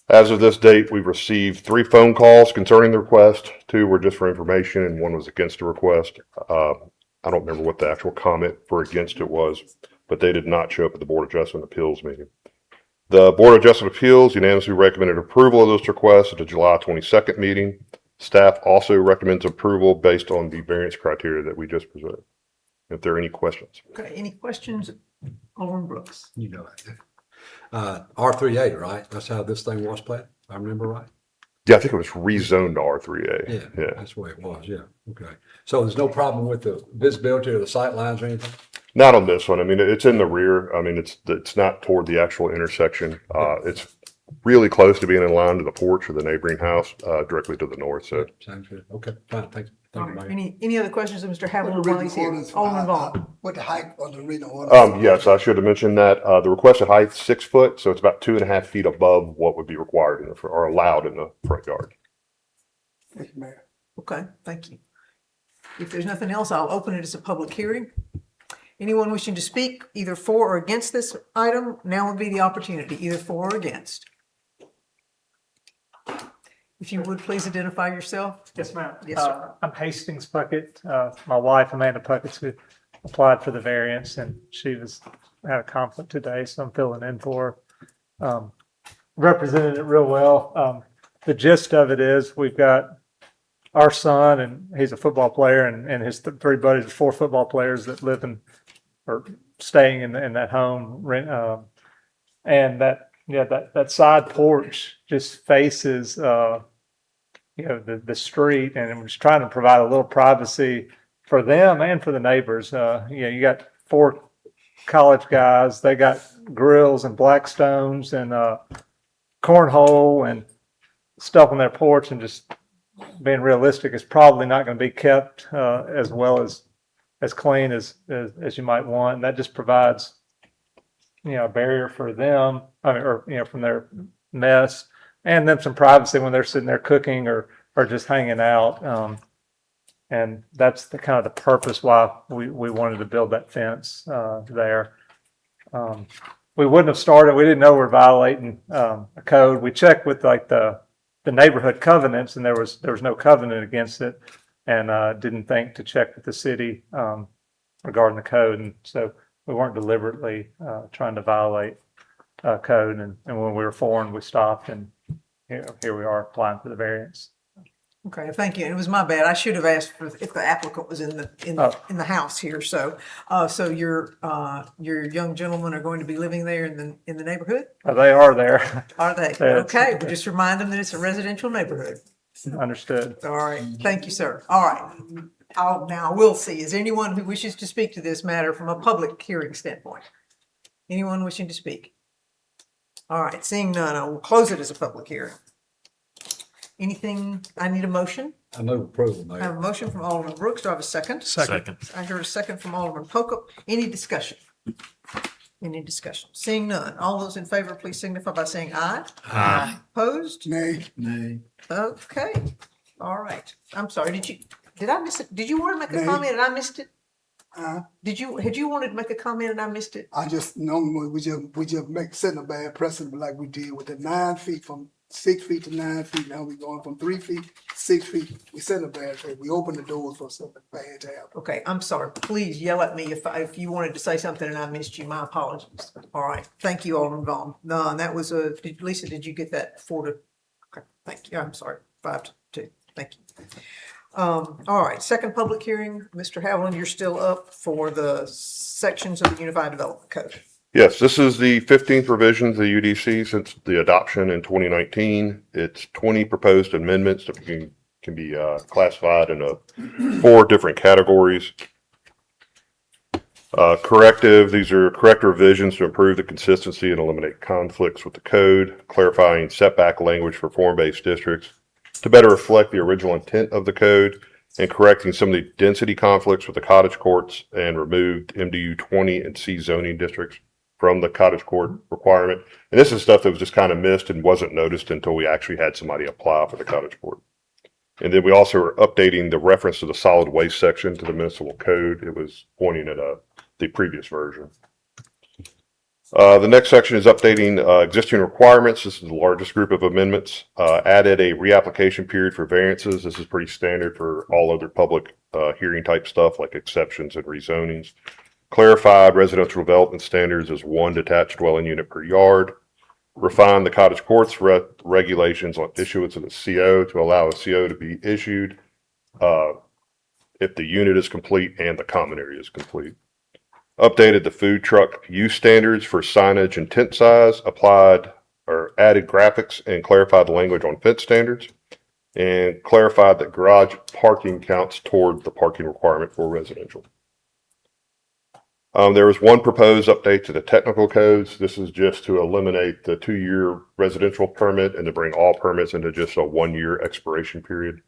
As of this date, we've received 3 phone calls concerning the request. 2 were just for information and 1 was against the request. I don't remember what the actual comment for against it was, but they did not show up at the Board of Adjustment Appeals meeting. The Board of Adjustment Appeals unanimously recommended approval of this request at the July 22nd meeting. Staff also recommends approval based on the variance criteria that we just presented. If there are any questions. Okay, any questions, Alderman Brooks? You know it. R3A, right? That's how this thing was platted, if I remember right? Yeah, I think it was rezoned to R3A. Yeah, that's the way it was, yeah. Okay. So there's no problem with the visibility or the sight lines or anything? Not on this one. I mean, it's in the rear. I mean, it's not toward the actual intersection. It's really close to being in line to the porch of the neighboring house, directly to the north. So Sounds good. Okay, fine. Thank you. All Thank you, right, Mayor. any other questions of Mr. Havell What the while he's here? written orders, Alderman Vaughn. what the height of the written orders? yes, I should have mentioned that. The requested height is 6 foot, so it's about 2.5 feet above what would be required in the or allowed in the front yard. Thank you, Mayor. Okay, thank you. If there's nothing else, I'll open it as a public hearing. Anyone wishing to speak either for or against this item, now would be the opportunity, either for or against. If you would, please identify yourself. Yes, ma'am. Yes, sir. I'm Hastings Puckett. My wife, Amanda Puckett's, who applied for the variance, and she had a conflict today, so I'm filling in for her. Represented it real well. The gist of it is we've got our son, and he's a football player, and his 3 buddies are 4 football players that live in or staying in that home. And that side porch just faces the street, and we're just trying to provide a little privacy for them and for the neighbors. You got 4 college guys. They got grills and Blackstones and cornhole and stuff on their porch, and just being realistic, it's probably not going to be kept as well as clean as you might want. And that just provides a barrier for them, or from their mess, and then some privacy when they're sitting there cooking or just hanging out. And that's the kind of the purpose why we wanted to build that fence there. We wouldn't have started. We didn't know we're violating a code. We checked with the neighborhood covenants, and there was no covenant against it, and didn't think to check with the city regarding the code. And so we weren't deliberately trying to violate code. And when we were informed, we stopped, and here we are applying for the variance. Okay, thank you. And it was my bad. I should have asked if the applicant was in the house here. So, so your young gentlemen are going to be living there in the neighborhood? They are there. Are they? Okay, we'll just remind them that it's a residential neighborhood. Understood. All right, thank you, sir. All right. Now we'll see. Is there anyone who wishes to speak to this matter from a public hearing standpoint? Anyone wishing to speak? All right, seeing none, I will close it as a public hearing. Anything, I need a motion. I move approval, I have Mayor. a motion from Alderman Brooks. Do I have a second? Second. I heard a second from Alderman Pokup. Any discussion? Any discussion? Seeing none. All those in favor, please signify by saying aye. Aye. Opposed? Nay. Okay. All right. I'm sorry. Did I miss it? Did you want to make a Nay. comment and I missed it? Had you wanted to make a comment and I missed it? I just normally we just make setting a bad precedent like we did with the 9 feet from 6 feet to 9 feet. Now we going from 3 feet to 6 feet. We setting a bad thing. We open the doors for something bad to happen. Okay, I'm sorry. Please yell at me if you wanted to say something and I missed you. My apologies. All right. Thank you, Alderman Vaughn. No, and that was Lisa, did you get that 4 to? Okay, thank you. I'm sorry. 5 to 2. Thank you. All right, second public hearing. Mr. Howland, you're still up for the sections of the Unified Development Code. Yes, this is the 15th revision to the UDC since the adoption in 2019. It's 20 proposed amendments that can be classified into 4 different categories. These are corrective revisions to improve the consistency and eliminate conflicts with the code, clarifying setback language for form-based districts to better reflect the original intent of the code, and correcting some of the density conflicts with the cottage courts, and removed MDU 20 and C zoning districts from the cottage court requirement. And this is stuff that was just kind of missed and wasn't noticed until we actually had somebody apply for the cottage court. And then we also are updating the reference to the solid waste section to the municipal code. It was pointing at the previous version. The next section is updating existing requirements. This is the largest group of amendments. Added a reapplication period for variances. This is pretty standard for all other public hearing type stuff like exceptions and rezonings. Clarified residential development standards as 1 detached dwelling unit per yard. Refined the cottage courts regulations on issuance of the CO to allow a CO to be issued if the unit is complete and the common area is complete. Updated the food truck use standards for signage and tent size, applied or added graphics and clarified the language on fence standards, and clarified that garage parking counts toward the parking requirement for residential. There was one proposed update to the technical codes. This is just to eliminate the 2-year residential permit and to bring all permits into just a 1-year expiration period.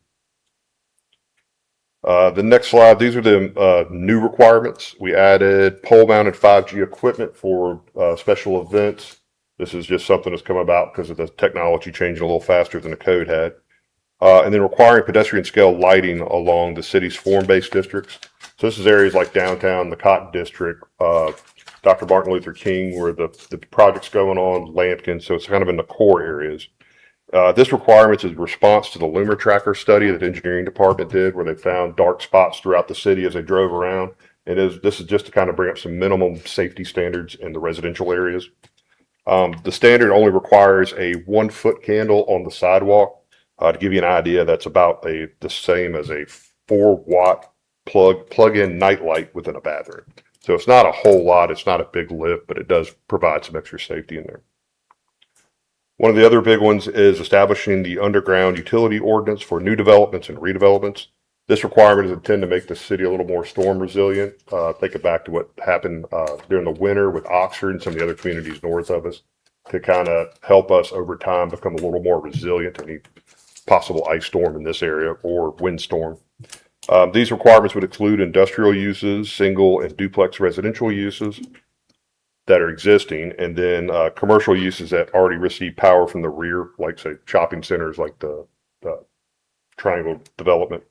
The next slide, these are the new requirements. We added pole-mounted 5G equipment for special events. This is just something that's come about because of the technology changing a little faster than the code had. And then requiring pedestrian scale lighting along the city's form-based districts. So this is areas like downtown, the Cotton District, Dr. Martin Luther King, where the project's going on, Lampkin. So it's kind of in the core areas. This requirement is a response to the Loomer Tracker study that the engineering department did, where they found dark spots throughout the city as they drove around. And this is just to kind of bring up some minimum safety standards in the residential areas. The standard only requires a 1-foot candle on the sidewalk. To give you an idea, that's about the same as a 4-watt plug-in nightlight within a bathroom. So it's not a whole lot. It's not a big lift, but it does provide some extra safety in there. One of the other big ones is establishing the underground utility ordinance for new developments and redevelopments. This requirement is intended to make the city a little more storm resilient. Think back to what happened during the winter with Oxford and some of the other communities north of us to kind of help us over time become a little more resilient to any possible ice storm in this area or windstorm. These requirements would include industrial uses, single and duplex residential uses that are existing, and then commercial uses that already receive power from the rear, like say shopping centers like the Triangle development.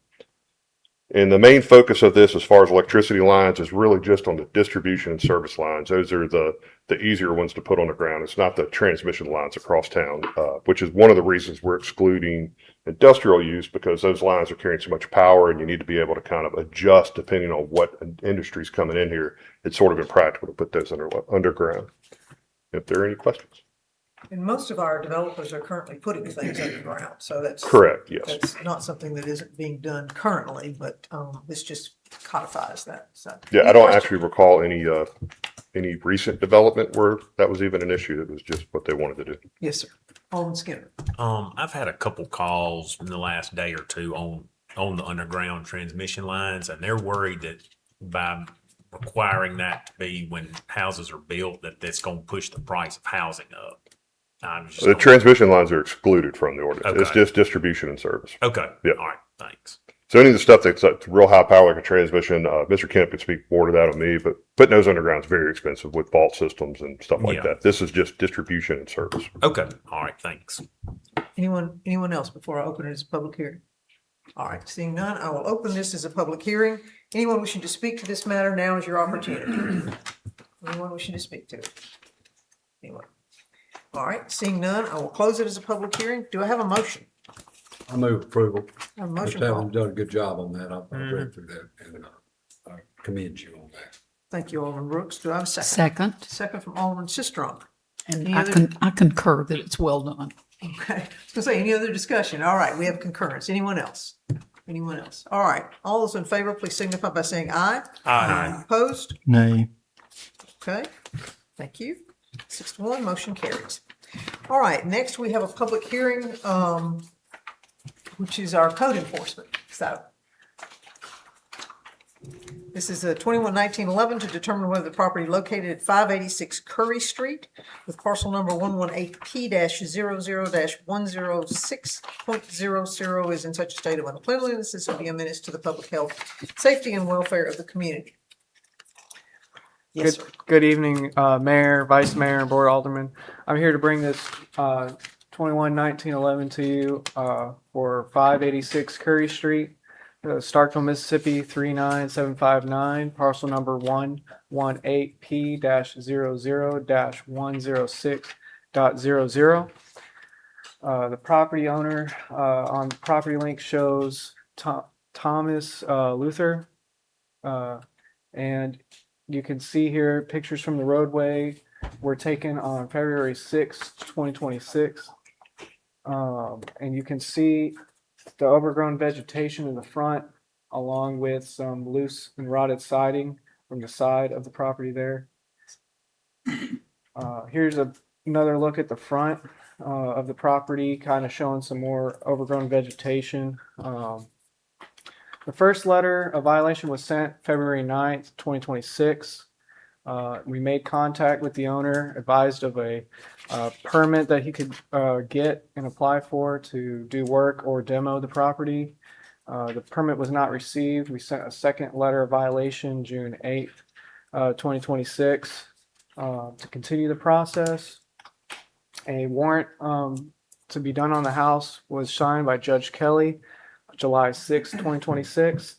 And the main focus of this as far as electricity lines is really just on the distribution and service lines. Those are the easier ones to put on the ground. It's not the transmission lines across town, which is one of the reasons we're excluding industrial use, because those lines are carrying so much power and you need to be able to kind of adjust depending on what industry's coming in here. It's sort of impractical to put those underground. If there are any questions. And most of our developers are currently putting things underground, so that's Correct, yes. That's not something that isn't being done currently, but this just codifies that. So, yeah, I don't actually recall any recent development where that was even an issue. It was just what they wanted to do. Yes, sir. Alderman Skinner. I've had a couple calls in the last day or two on the underground transmission lines, and they're worried that by requiring that to be when houses are built, that's going to push the price of housing up. The transmission lines are excluded from the ordinance. Okay. It's just distribution and service. Okay. Yeah. All right. Thanks. So any of the stuff that's like real high power, like a transmission, Mr. Kemp could speak more to that on me, but putting those underground is very expensive with vault systems and stuff like that. This is just distribution and service. Okay. All right. Thanks. Anyone else before I open it as a public hearing? All right, seeing none, I will open this as a public hearing. Anyone wishing to speak to this matter, now is your opportunity. Anyone wishing to speak to it? Anyone? All right, seeing none, I will close it as a public hearing. Do I have a motion? I move approval. I have a Mr. motion, Taylor's Paul. done a good job on that. I've read through that and I commend you on that. Thank you, Alderman Brooks. Do I have a second? Second, Second from Alderman Sistrum. and Any I other- I concur that it's well done. Okay, I was gonna say, any other discussion? All right, we have concurrence. Anyone else? Anyone else? All right, all those in favor, please signify by saying aye. Aye. Opposed? Nay. Okay, thank you. 6-1, motion carries. All right, next we have a public hearing, which is our code enforcement. So this is a 21-1911 to determine whether the property located at 586 Curry Street with parcel number 118P-00-106.00 is in such a state of uncleanliness. This will be a menace to the public health, safety, and welfare of the community. Yes, sir. Good evening, Mayor, Vice Mayor, and Board Alderman. I'm here to bring this 21-1911 to you for 586 Curry Street, Starkville, Mississippi 39759, parcel number 118P-00-106.00. The property owner on the property link shows Thomas Luther, and you can see here pictures from the roadway were taken on February 6, 2026. And you can see the overgrown vegetation in the front, along with some loose and rotted siding from the side of the property there. Here's another look at the front of the property, kind of showing some more overgrown vegetation. The first letter of violation was sent February 9th, 2026. We made contact with the owner, advised of a permit that he could get and apply for to do work or demo the property. The permit was not received. We sent a second letter of violation June 8th, 2026 to continue the process. A warrant to be done on the house was signed by Judge Kelly July 6th, 2026,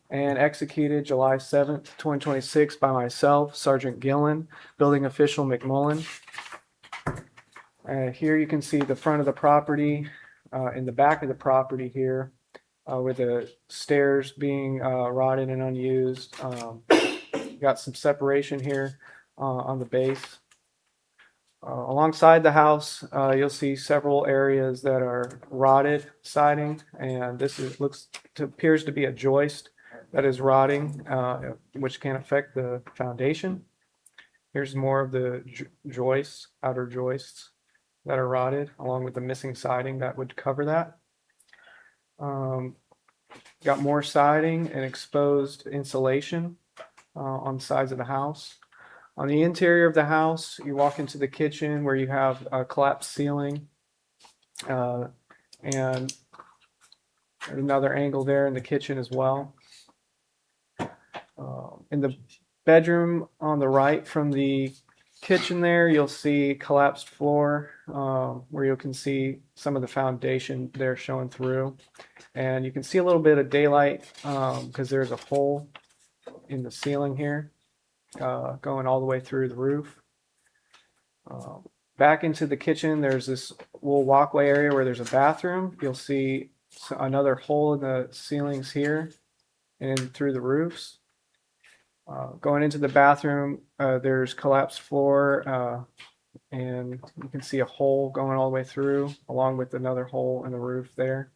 and executed July 7th, 2026 by myself, Sergeant Gillen, Building Official McMullen. Here you can see the front of the property, in the back of the property here, with the stairs being rotted and unused. Got some separation here on the base. Alongside the house, you'll see several areas that are rotted siding, and this appears to be a joist that is rotting, which can affect the foundation. Here's more of the joists, outer joists that are rotted, along with the missing siding that would cover that. Got more siding and exposed insulation on the sides of the house. On the interior of the house, you walk into the kitchen where you have a collapsed ceiling, and another angle there in the kitchen as well. In the bedroom on the right from the kitchen there, you'll see collapsed floor, where you can see some of the foundation there showing through. And you can see a little bit of daylight because there's a hole in the ceiling here. Going all the way through the roof. Back into the kitchen, there's this little walkway area where there's a bathroom. You'll see another hole in the ceilings here and through the roofs. Going into the bathroom, there's collapsed floor, and you can see a hole going all the way through, along with another hole in the roof there.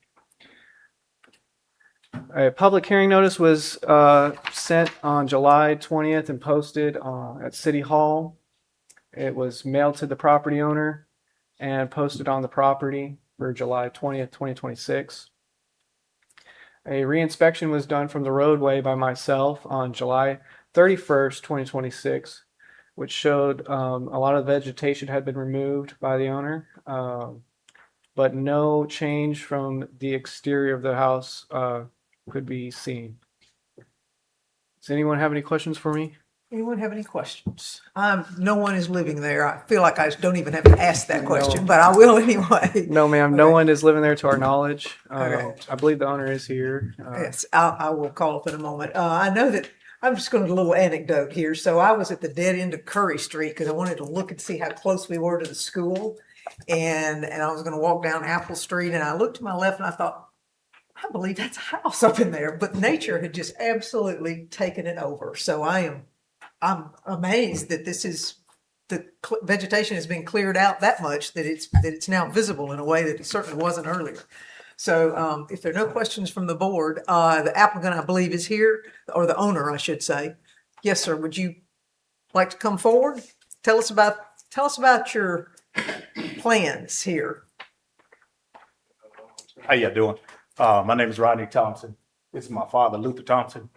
A public hearing notice was sent on July 20th and posted at City Hall. It was mailed to the property owner and posted on the property for July 20th, 2026. A reinspection was done from the roadway by myself on July 31st, 2026, which showed a lot of vegetation had been removed by the owner, but no change from the exterior of the house could be seen. Does anyone have any questions for me? Anyone have any questions? No one is living there. I feel like I don't even have to ask that question, but I will anyway. No, ma'am. No Okay. one is living there to our knowledge. Okay. I believe the owner is here. Yes, I will call up in a moment. I know that I'm just going to do a little anecdote here. So I was at the dead end of Curry Street because I wanted to look and see how close we were to the school. And I was going to walk down Apple Street and I looked to my left and I thought, I believe that's a house up in there. But nature had just absolutely taken it over. So I'm amazed that vegetation has been cleared out that much that it's now visible in a way that it certainly wasn't earlier. So if there are no questions from the board, the applicant, I believe, is here, or the owner, I should say. Yes, sir. Would you like to come forward? Tell us about your plans here. How you doing? My name is Rodney Thompson. This is my father, Luther Thompson.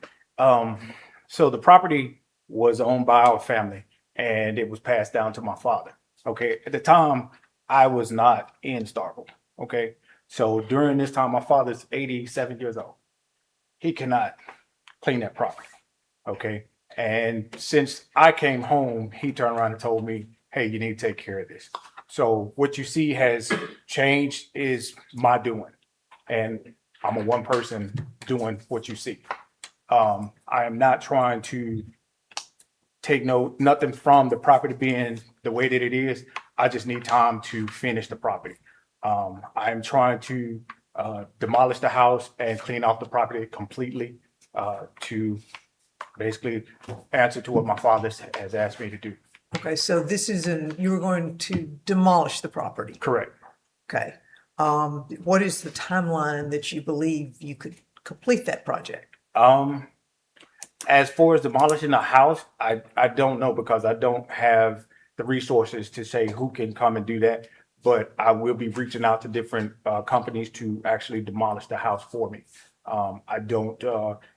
So the property was owned by our family and it was passed down to my father. Okay. At the time, I was not in Starkville. Okay. So during this time, my father's 87 years old. He cannot clean that property. Okay. And since I came home, he turned around and told me, hey, you need to take care of this. So what you see has changed is my doing. And I'm a one person doing what you see. I am not trying to take nothing from the property being the way that it is. I just need time to finish the property. I'm trying to demolish the house and clean off the property completely to basically answer to what my father has asked me to do. Okay, so you were going to demolish the property. Correct. Okay. What is the timeline that you believe you could complete that project? As far as demolishing a house, I don't know because I don't have the resources to say who can come and do that. But I will be reaching out to different companies to actually demolish the house for me. I don't,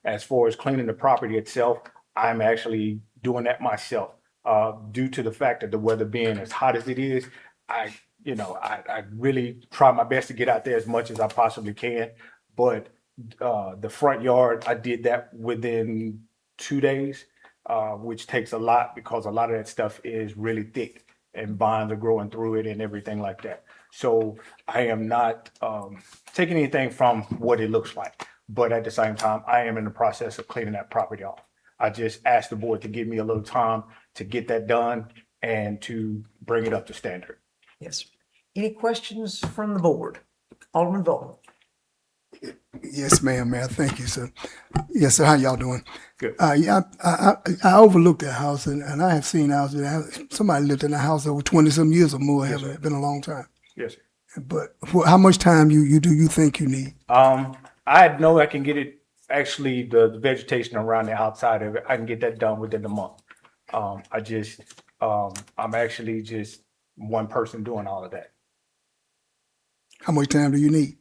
as far as cleaning the property itself, I'm actually doing that myself. Due to the fact that the weather being as hot as it is, I really try my best to get out there as much as I possibly can. But the front yard, I did that within 2 days, which takes a lot because a lot of that stuff is really thick and vines are growing through it and everything like that. So I am not taking anything from what it looks like. But at the same time, I am in the process of cleaning that property off. I just asked the board to give me a little time to get that done and to bring it up to standard. Yes. Any questions from the board? Alderman Vaughn. Yes, ma'am, Mayor. Thank you, sir. Yes, sir. How y'all doing? Good. Yeah, I overlooked that house, and I have seen houses. Somebody lived in the house over 20-some years or more. Yes, Haven't sir. it been a long time? Yes, sir. But how much time you think you need? I know I can get it, actually, the vegetation around the outside of it, I can get that done within a month. I'm actually just one person doing all of that. How much time do you need?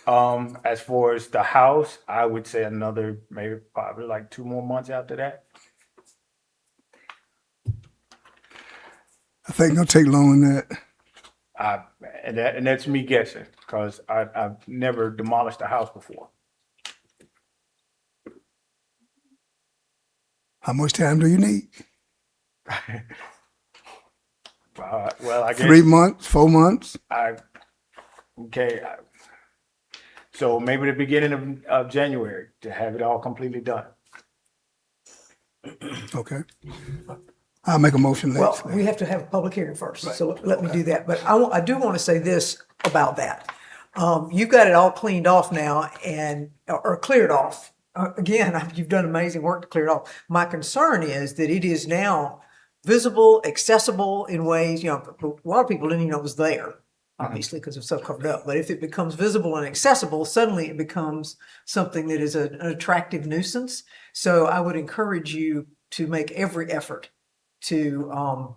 As far as the house, I would say another, maybe probably like 2 more months after that. I think it'll take longer than that. And that's me guessing, because I've never demolished a house before. How much time do you need? Well, I guess 3 months, 4 months? So maybe the beginning of January to have it all completely done. Okay. I'll make a motion later. Well, we have to have a public hearing first, so let me do that. But I do want to say this about that. You've got it all cleaned off now or cleared off. Again, you've done amazing work to clear it off. My concern is that it is now visible, accessible in ways, a lot of people didn't even know it was there, obviously, because it's so covered up. But if it becomes visible and accessible, suddenly it becomes something that is an attractive nuisance. So I would encourage you to make every effort to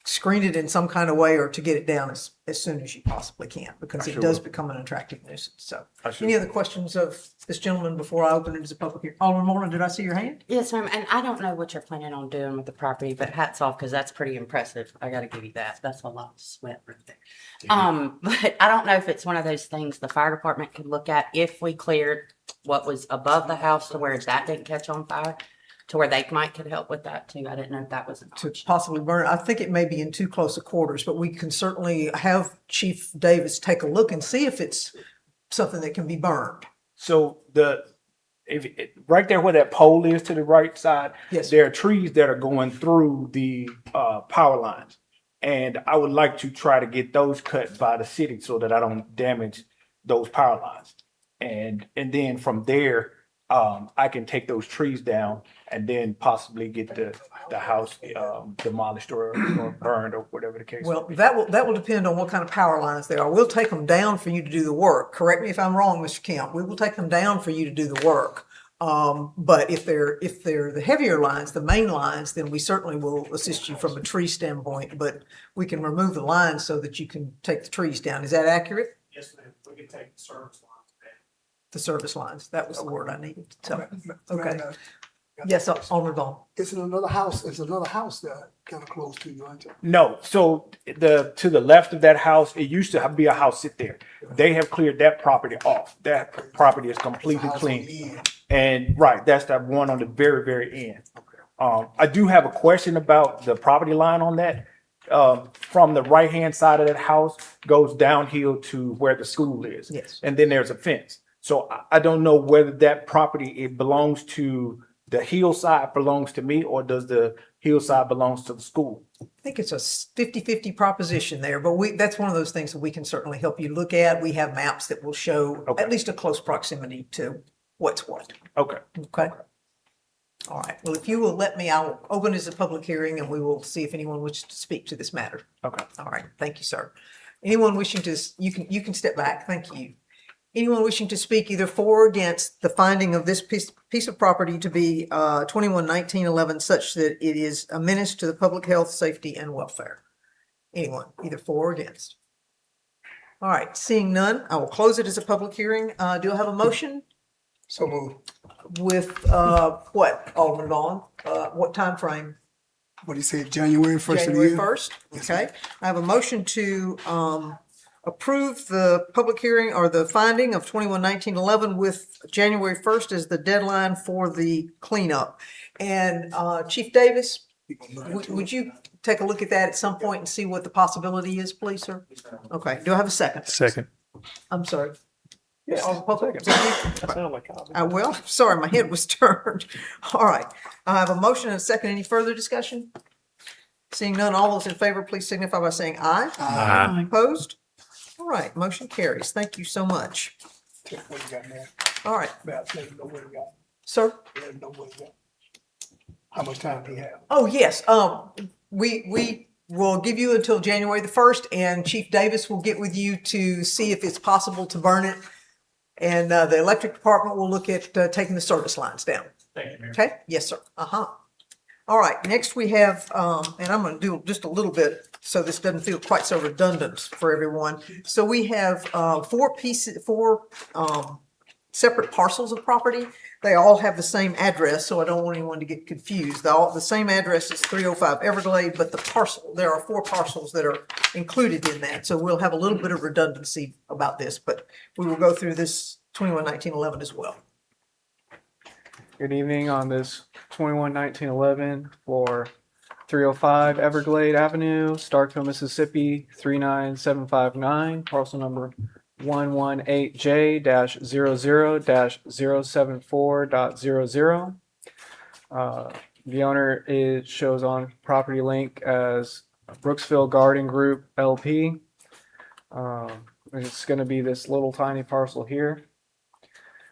screen it in some kind of way or to get it down as soon as you possibly can, because it does become an attractive nuisance. So any other questions of this gentleman before I open it as a public hearing? Alderman Moreland, did I see your hand? Yes, ma'am. And I don't know what you're planning on doing with the property, but hats off, because that's pretty impressive. I got to give you that. That's a lot of sweat right there. But I don't know if it's one of those things the fire department could look at if we cleared what was above the house to where that didn't catch on fire. to where they might could help with that too. I didn't know if that was an to option. possibly burn it. I think it may be in too close a quarters, but we can certainly have Chief Davis take a look and see if it's something that can be burned. So right there where that pole is to the right side, Yes. there are trees that are going through the power lines. And I would like to try to get those cut by the city so that I don't damage those power lines. And then from there, I can take those trees down and then possibly get the house demolished or burned or whatever the case. Well, may be. that will depend on what kind of power lines there are. We'll take them down for you to do the work. Correct me if I'm wrong, Mr. Kemp. We will take them down for you to do the work. But if they're the heavier lines, the main lines, then we certainly will assist you from a tree standpoint. But we can remove the lines so that you can take the trees down. Is that accurate? Yes, ma'am. We can take the service lines down. The service lines. That was the word I needed. So, okay. Madam, Yes, Alderman Vaughn. It's in another house, it's another house there, kind of close to you, aren't you? No, so to the left of that house, it used to be a house sit there. They have cleared that property off. That property is completely House on clean. the end. And right, that's that one on the very, very end. I do have a question about the property line on that. From the right-hand side of that house goes downhill to where the school is. Yes. And then there's a fence. So I don't know whether that property, it belongs to the hillside belongs to me, or does the hillside belongs to the school? I think it's a 50-50 proposition there, but that's one of those things that we can certainly help you look at. We have maps that will show Okay. at least a close proximity to what's what. Okay. Okay. All right. Well, if you will let me, I'll open it as a public hearing and we will see if anyone wishes to speak to this matter. Okay. All right. Thank you, sir. Anyone wishing to, you can step back. Thank you. Anyone wishing to speak either for or against the finding of this piece of property to be 21-1911 such that it is a menace to the public health, safety, and welfare? Anyone, either for or against? All right, seeing none, I will close it as a public hearing. Do I have a motion So move. with what, Alderman Vaughn? What time frame? What do you say, January 1st of the January year? 1st? Yes, Okay. I have a motion to approve the public hearing or the finding of 21-1911 with January 1st as the deadline for the cleanup. And Chief Davis, would you take a look at that at some point and see what the possibility is, please, sir? Okay. Do I have a second? Second. I'm sorry. Yeah, Public- That sounded like Well, sorry, my head was turned. All right. I have a motion and a second. Any further discussion? Seeing none, all those in favor, please signify by saying aye. Aye. Opposed? All right, motion carries. Thank you so much. What you got, man? All right, Let him know what he got. sir. Let him know what he got. How much time do you have? Oh, yes, we will give you until January the 1st, and Chief Davis will get with you to see if it's possible to burn it. And the electric department will look at taking the service lines down. Thank you, Mayor. Okay? Yes, sir. Uh-huh. All right, next we have, and I'm gonna do just a little bit so this doesn't feel quite so redundant for everyone. So we have four separate parcels of property. They all have the same address, so I don't want anyone to get confused. The same address is 305 Everglade, but there are four parcels that are included in that. So we'll have a little bit of redundancy about this, but we will go through this 21-1911 as well. Good evening on this 21-1911 for 305 Everglade Avenue, Starkville, Mississippi, 39759, parcel number 118J-00-074.00. The owner shows on property link as Brooksville Garden Group LP. It's going to be this little tiny parcel here.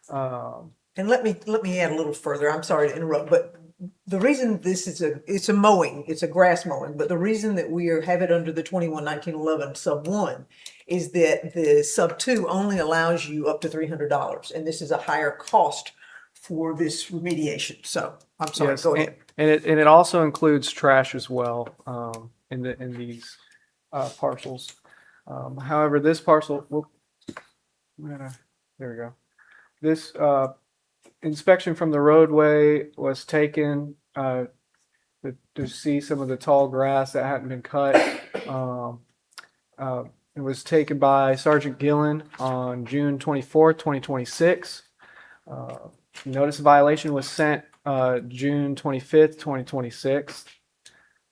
And let me add a little further. I'm sorry to interrupt, but the reason this is it's a mowing, it's a grass mowing, but the reason that we have it under the 21-1911 sub 1 is that the sub 2 only allows you up to $300, and this is a higher cost for this remediation. So I'm sorry, Yes, go ahead. and it also includes trash as well in these parcels. However, this parcel, there we go. This inspection from the roadway was taken to see some of the tall grass that hadn't been cut. It was taken by Sergeant Gillen on June 24th, 2026. Notice of violation was sent June 25th, 2026.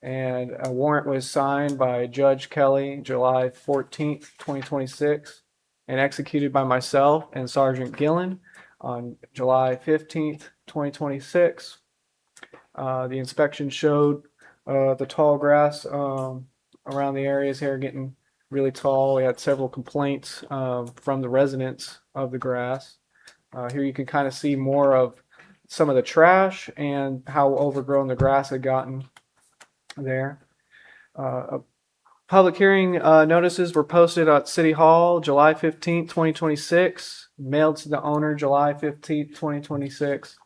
And a warrant was signed by Judge Kelly July 14th, 2026, and executed by myself and Sergeant Gillen on July 15th, 2026. The inspection showed the tall grass around the areas here getting really tall. We had several complaints from the residents of the grass. Here you can kind of see more of some of the trash and how overgrown the grass had gotten there. Public hearing notices were posted at City Hall July 15th, 2026, mailed to the owner July 15th, 2026,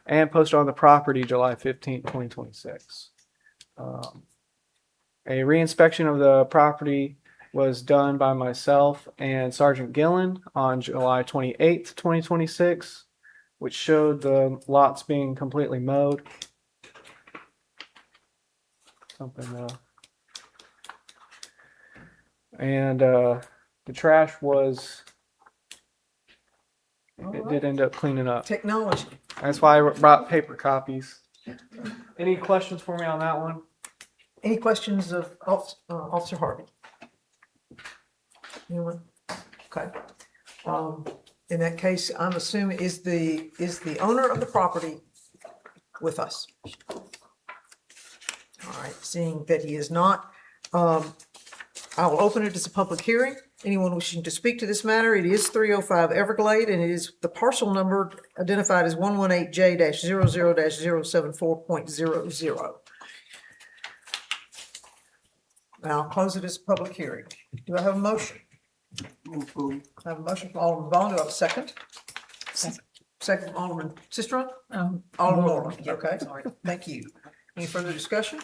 and posted on the property July 15th, 2026. A reinspection of the property was done by myself and Sergeant Gillen on July 28th, 2026, which showed the lots being completely mowed. The trash was, it did end up cleaning up. Technology. That's why I brought paper copies. Any questions for me on that one? Any questions of Officer Harvey? Anyone? Okay. In that case, I'm assuming, is the owner of the property with us? All right, seeing that he is not, I will open it as a public hearing. Anyone wishing to speak to this matter, it is 305 Everglade, and it is the parcel number identified as 118J-00-074.00. Now I'll close it as a public hearing. Do I have a motion? I have a motion from Alderman Vaughn. Do I have a second? Second from Alderman Sistrum? Alderman Moreland. Okay, thank you. Any further discussion?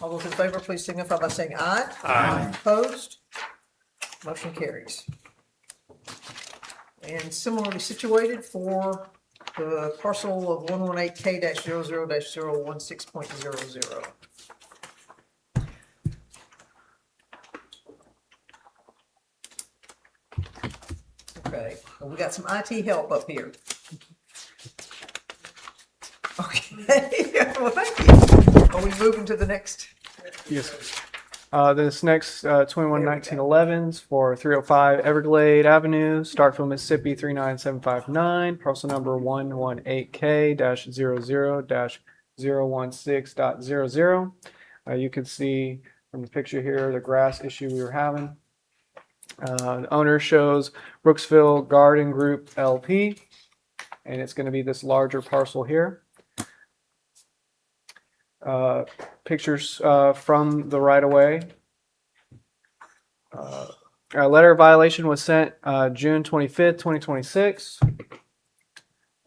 All those in favor, please signify by saying aye. Aye. Opposed? Motion carries. And similarly situated for the parcel of 118K-00-016.00. Okay, well, we got some IT help up here. Okay, well, thank you. Are we moving to the next? Yes. This next 211911s for 305 Everglade Avenue, Starkville, Mississippi 39759, parcel number 118K-00-016.00. You can see from the picture here the grass issue we were having. The owner shows Brooksville Garden Group LP, and it's going to be this larger parcel here. Pictures from the right-of-way. A letter of violation was sent June 25th, 2026.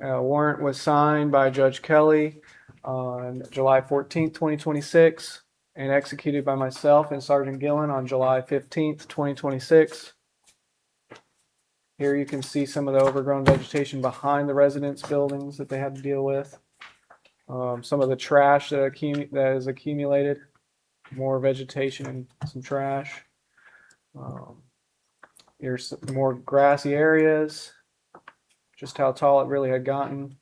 A warrant was signed by Judge Kelly on July 14th, 2026, and executed by myself and Sergeant Gillen on July 15th, 2026. Here you can see some of the overgrown vegetation behind the residence buildings that they had to deal with. Some of the trash that is accumulated, more vegetation and some trash. Here's some more grassy areas, just how tall it really had gotten.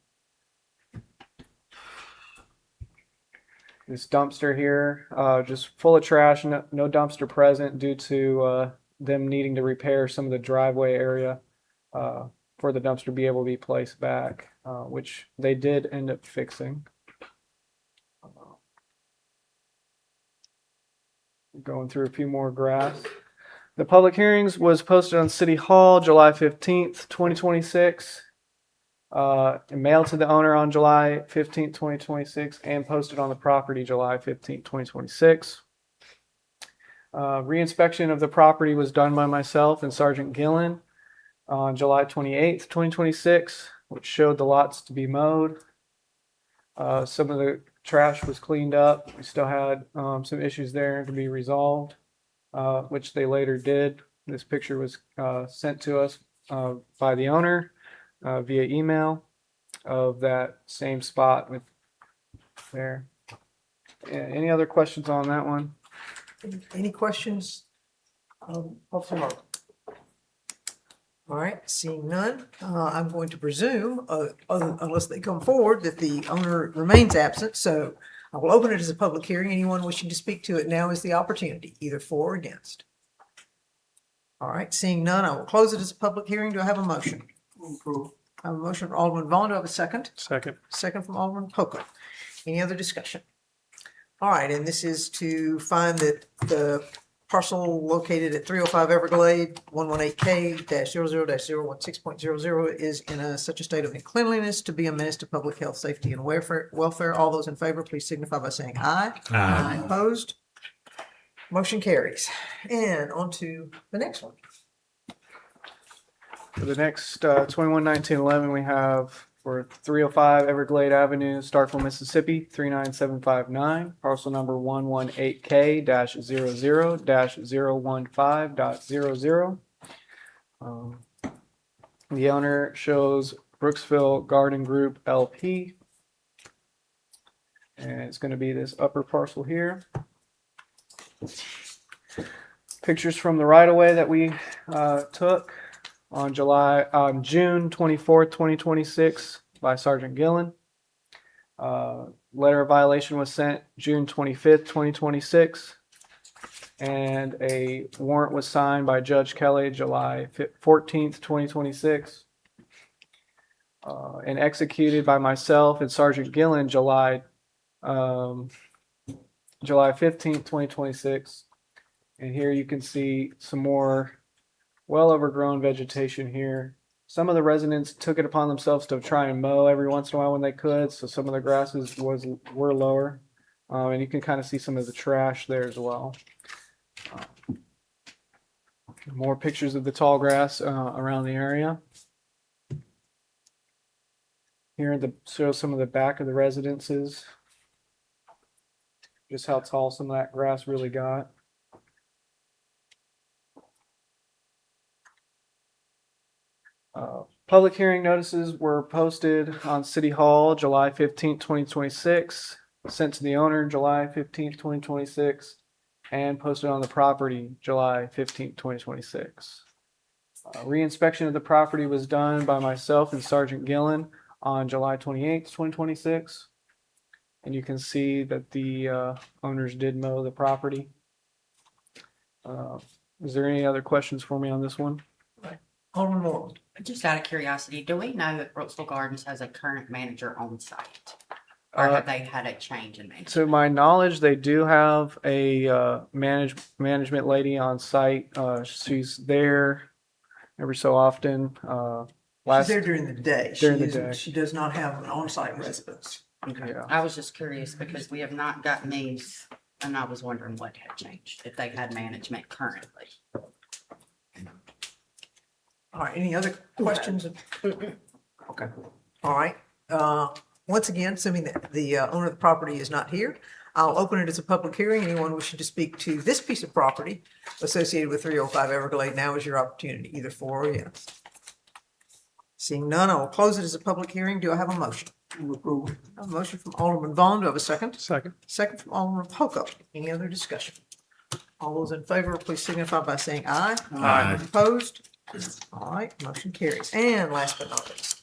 This dumpster here, just full of trash, no dumpster present due to them needing to repair some of the driveway area for the dumpster to be able to be placed back, which they did end up fixing. Going through a few more graphs. The public hearings was posted on City Hall July 15th, 2026. Mailed to the owner on July 15th, 2026, and posted on the property July 15th, 2026. Reinspection of the property was done by myself and Sergeant Gillen on July 28th, 2026, which showed the lots to be mowed. Some of the trash was cleaned up. We still had some issues there to be resolved, which they later did. This picture was sent to us by the owner via email of that same spot with there. Any other questions on that one? Any questions? Officer Mark? All right, seeing none, I'm going to presume, unless they come forward, that the owner remains absent. So I will open it as a public hearing. Anyone wishing to speak to it now is the opportunity, either for or against. All right, seeing none, I will close it as a public hearing. Do I have a motion? I have a motion from Alderman Vaughn. Do I have a second? Second. Second from Alderman Poca. Any other discussion? All right, and this is to find that the parcel located at 305 Everglade, 118K-00-016.00 is in such a state of uncleanliness to be a menace to public health, safety, and welfare. All those in favor, please signify by saying aye. Aye. Opposed? Motion carries. And on to the next one. For the next 21-19-11, we have for 305 Everglade Avenue, Starkville, Mississippi, 39759, parcel number 118K-00-015.00. The owner shows Brooksville Garden Group LP. And it's going to be this upper parcel here. Pictures from the right-of-way that we took on June 24th, 2026 by Sergeant Gillen. Letter of violation was sent June 25th, 2026. And a warrant was signed by Judge Kelly July 14th, 2026. And executed by myself and Sergeant Gillen July 15th, 2026. And here you can see some more well overgrown vegetation here. Some of the residents took it upon themselves to try and mow every once in a while when they could, so some of the grasses were lower. And you can kind of see some of the trash there as well. More pictures of the tall grass around the area. Here shows some of the back of the residences. Just how tall some of that grass really got. Public hearing notices were posted on City Hall July 15th, 2026, sent to the owner July 15th, 2026, and posted on the property July 15th, 2026. Reinspection of the property was done by myself and Sergeant Gillen on July 28th, 2026. And you can see that the owners did mow the property. Is there any other questions for me on this one? Alderman Moore. Just out of curiosity, do we know that Brooksville Gardens has a current manager on site? Or have they had a change in management? To my knowledge, they do have a management lady on site. She's there every so often. She's there during the day. During the day. She does not have an on-site residence. Okay. Yeah. I was just curious because we have not gotten these, and I was wondering what had changed, if they had management currently. All right, any other questions? Okay. All right. Once again, assuming that the owner of the property is not here, I'll open it as a public hearing. Anyone wishing to speak to this piece of property associated with 305 Everglade, now is your opportunity, either for or against. Seeing none, I will close it as a public hearing. Do I have a motion? A motion from Alderman Vaughn. Do I have a second? Second. Second from Alderman Poco. Any other discussion? All those in favor, please signify by saying aye. Aye. Opposed? All right, motion carries. And last but not least.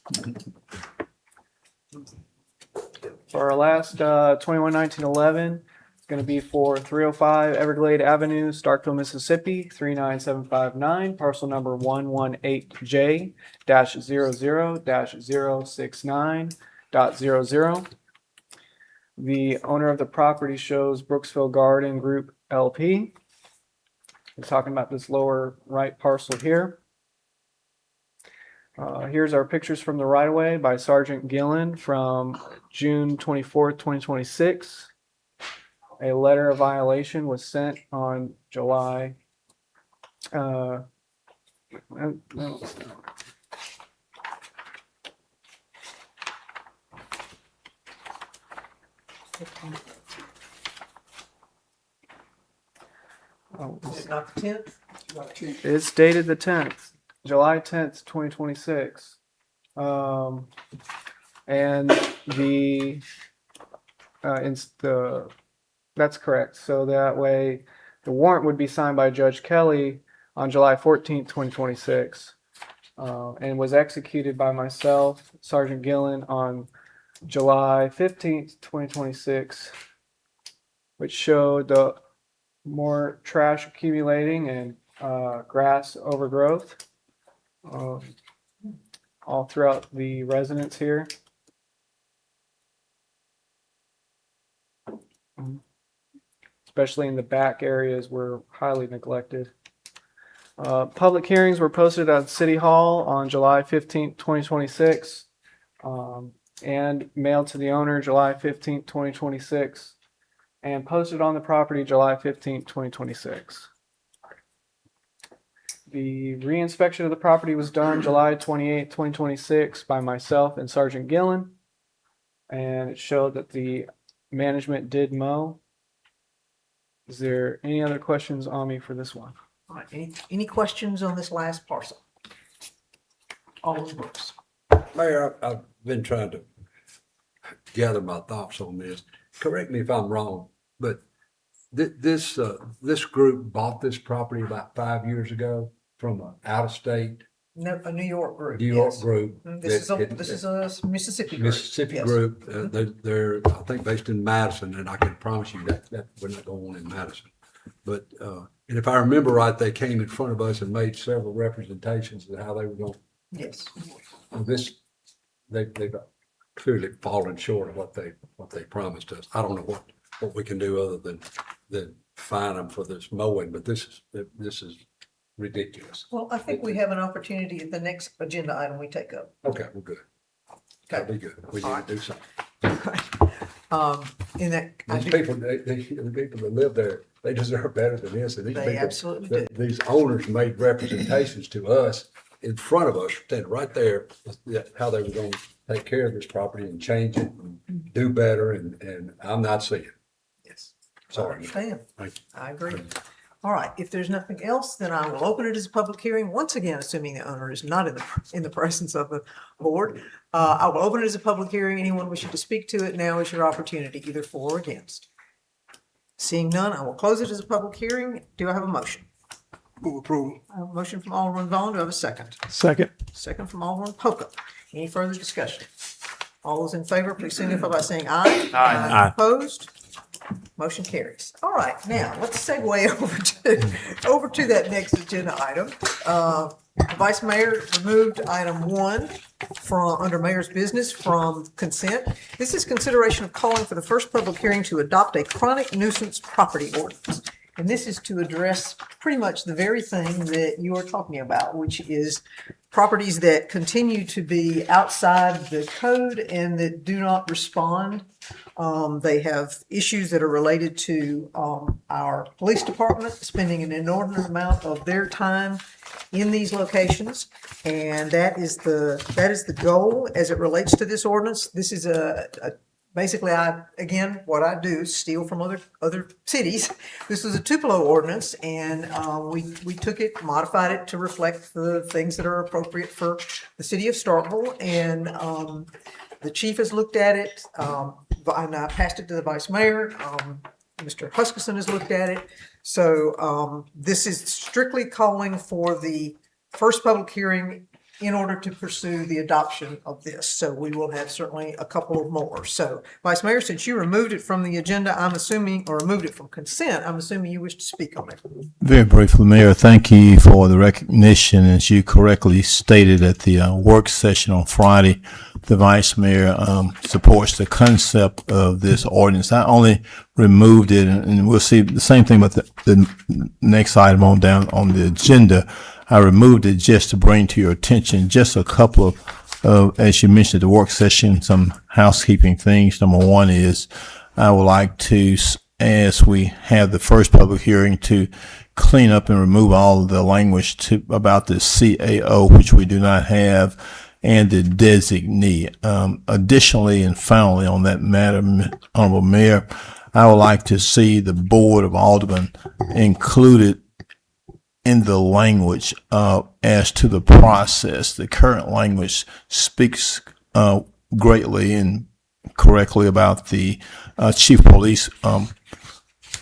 For our last 21-19-11, it's going to be for 305 Everglade Avenue, Starkville, Mississippi, 39759, parcel number 118J-00-069.00. The owner of the property shows Brooksville Garden Group LP. We're talking about this lower right parcel here. Here's our pictures from the right-of-way by Sergeant Gillen from June 24th, 2026. A letter of violation was sent on July. Is it not the 10th? It's dated the 10th, July 10th, 2026. And that's correct. So that way the warrant would be signed by Judge Kelly on July 14th, 2026. and was executed by myself, Sergeant Gillen, on July 15th, 2026, which showed the more trash accumulating and grass overgrowth all throughout the residence here. Especially in the back areas were highly neglected. Public hearings were posted at City Hall on July 15th, 2026, and mailed to the owner July 15th, 2026, and posted on the property July 15th, 2026. The reinspection of the property was done July 28th, 2026 by myself and Sergeant Gillen, and it showed that the management did mow. Is there any other questions on me for this one? All right, any questions on this last parcel? Alderman Brooks. Mayor, I've been trying to gather my thoughts on this. Correct me if I'm wrong, but this group bought this property about 5 years ago from an out-of-state No, a New York group. New York yes. group. This is a Mississippi group. Mississippi yes. group. They're I think based in Madison, and I can promise you that we're not going in Madison. But and if I remember right, they came in front of us and made several representations of how they were going. Yes. They've clearly fallen short of what they promised us. I don't know what we can do other than fine them for this mowing, but this is ridiculous. Well, I think we have an opportunity at the next agenda item we take up. Okay, we're good. That'd be good. We need to do something. In that, I These do- people, the people that live there, they deserve better than this. And these They people, absolutely do. these owners made representations to us in front of us, standing right there, how they were going to take care of this property and change it and do better. And I'm not seeing it. yes. I Sorry. understand. Thank you. I agree. All right, if there's nothing else, then I will open it as a public hearing, once again, assuming the owner is not in the presence of the board. I will open it as a public hearing. Anyone wishing to speak to it, now is your opportunity, either for or against. Seeing none, I will close it as a public hearing. Do I have a motion? Move approval. I have a motion from Alderman Vaughn. Do I have a second? Second. Second from Alderman Poca. Any further discussion? All those in favor, please signify by saying aye. Aye. Opposed? Motion carries. All right, now let's segue over to that next agenda item. The Vice Mayor removed item 1 from under Mayor's business from consent. This is consideration of calling for the first public hearing to adopt a chronic nuisance property ordinance. And this is to address pretty much the very thing that you are talking about, which is properties that continue to be outside the code and that do not respond. They have issues that are related to our police department spending an inordinate amount of their time in these locations. And that is the goal as it relates to this ordinance. This is basically, what I do is steal from other cities. This was a Tupelo ordinance, and we took it, modified it to reflect the things that are appropriate for the city of Starkville. And the chief has looked at it, and I passed it to the vice mayor. Mr. Huskisson has looked at it. So this is strictly calling for the first public hearing in order to pursue the adoption of this. So we will have certainly a couple of more. So Vice Mayor, since you removed it from the agenda, I'm assuming, or removed it from consent, I'm assuming you wish to speak on it. Very briefly, Mayor, thank you for the recognition. As you correctly stated at the work session on Friday, the Vice Mayor supports the concept of this ordinance. I only removed it, and we'll see the same thing with the next item on the agenda. I removed it just to bring to your attention just a couple of, as you mentioned at the work session, some housekeeping things. Number one is I would like to, as we have the first public hearing, to clean up and remove all of the language about the CAO, which we do not have, and the designee. Additionally, and finally on that matter, Honorable Mayor, I would like to see the Board of Aldermen included in the language as to the process. The current language speaks greatly and correctly about the chief of police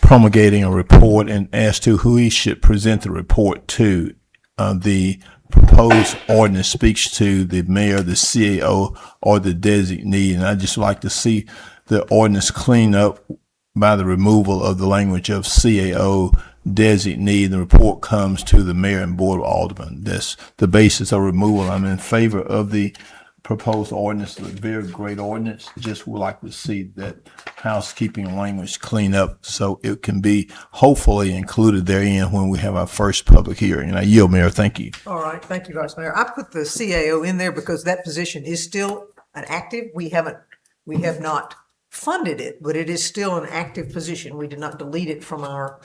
promulgating a report and as to who he should present the report to. The proposed ordinance speaks to the mayor, the CAO, or the designee. And I'd just like to see the ordinance cleaned up by the removal of the language of CAO, designee. The report comes to the mayor and board of aldermen. That's the basis of removal. I'm in favor of the proposed ordinance, a very great ordinance. Just would like to see that housekeeping language cleaned up so it can be hopefully included therein when we have our first public hearing. And I yield, Mayor. Thank you. All right, thank you, Vice Mayor. I put the CAO in there because that position is still an active. We have not funded it, but it is still an active position. We did not delete it from our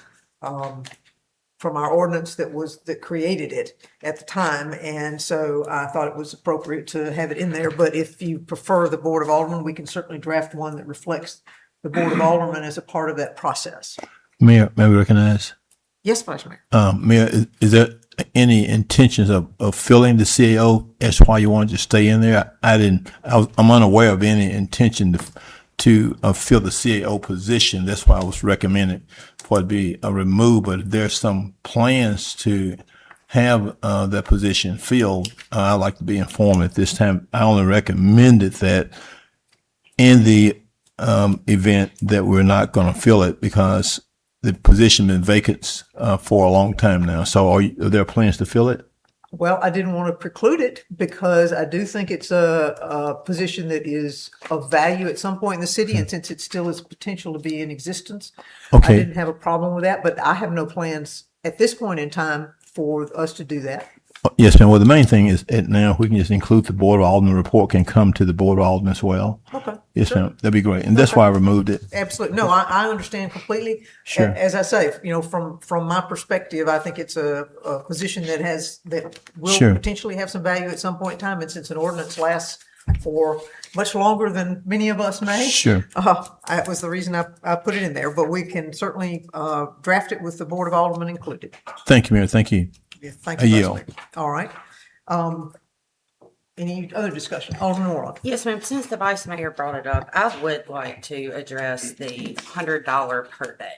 ordinance that created it at the time. And so I thought it was appropriate to have it in there. But if you prefer the Board of Aldermen, we can certainly draft one that reflects the Board of Aldermen as a part of that process. Mayor, may we recognize? Yes, Vice Mayor. Mayor, is there any intentions of filling the CAO? That's why you wanted to stay in there? I'm unaware of any intention to fill the CAO position. That's why I was recommending for it to be removed. But if there's some plans to have that position filled, I'd like to be informed at this time. I only recommended that in the event that we're not going to fill it because the position been vacant for a long time now. So are there plans to fill it? Well, I didn't want to preclude it because I do think it's a position that is of value at some point in the city. And since it still has potential to be in existence, Okay. I didn't have a problem with that, but I have no plans at this point in time for us to do that. Yes, ma'am. Well, the main thing is now we can just include the Board of Aldermen report can come to the Board of Aldermen as well. Okay. Yes, Sure. ma'am. That'd be great. And that's why I removed it. Absolutely. No, I understand completely. Sure. As I say, from my perspective, I think it's a position that will Sure. potentially have some value at some point in time. And since an ordinance lasts for much longer than many of us may. Sure. That was the reason I put it in there, but we can certainly draft it with the Board of Aldermen included. Thank you, Mayor. Thank you. Yeah, thank I you, Vice yield. Mayor. All right. Any other discussion? Alderman Warlock. Yes, ma'am. Since the vice mayor brought it up, I would like to address the $100 per day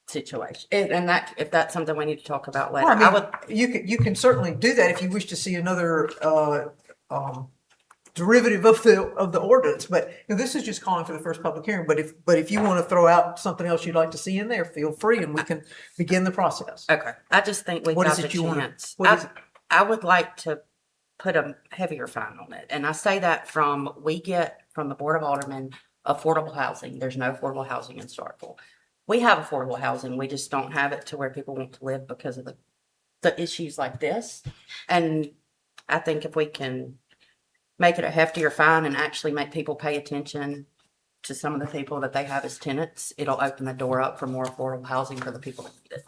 situation. And that, if that's something we need to talk about later, Well, I would. You can certainly do that if you wish to see another derivative of the ordinance. But this is just calling for the first public hearing. But if you want to throw out something else you'd like to see in there, feel free, and we can begin the process. Okay. I just think we've What got is the it you want? chance. What is it? I would like to put a heavier fine on it. And I say that we get from the Board of Aldermen affordable housing. There's no affordable housing in Starkville. We have affordable housing. We just don't have it to where people want to live because of the issues like this. And I think if we can make it a heftier fine and actually make people pay attention to some of the people that they have as tenants, it'll open the door up for more affordable housing for the people that need it.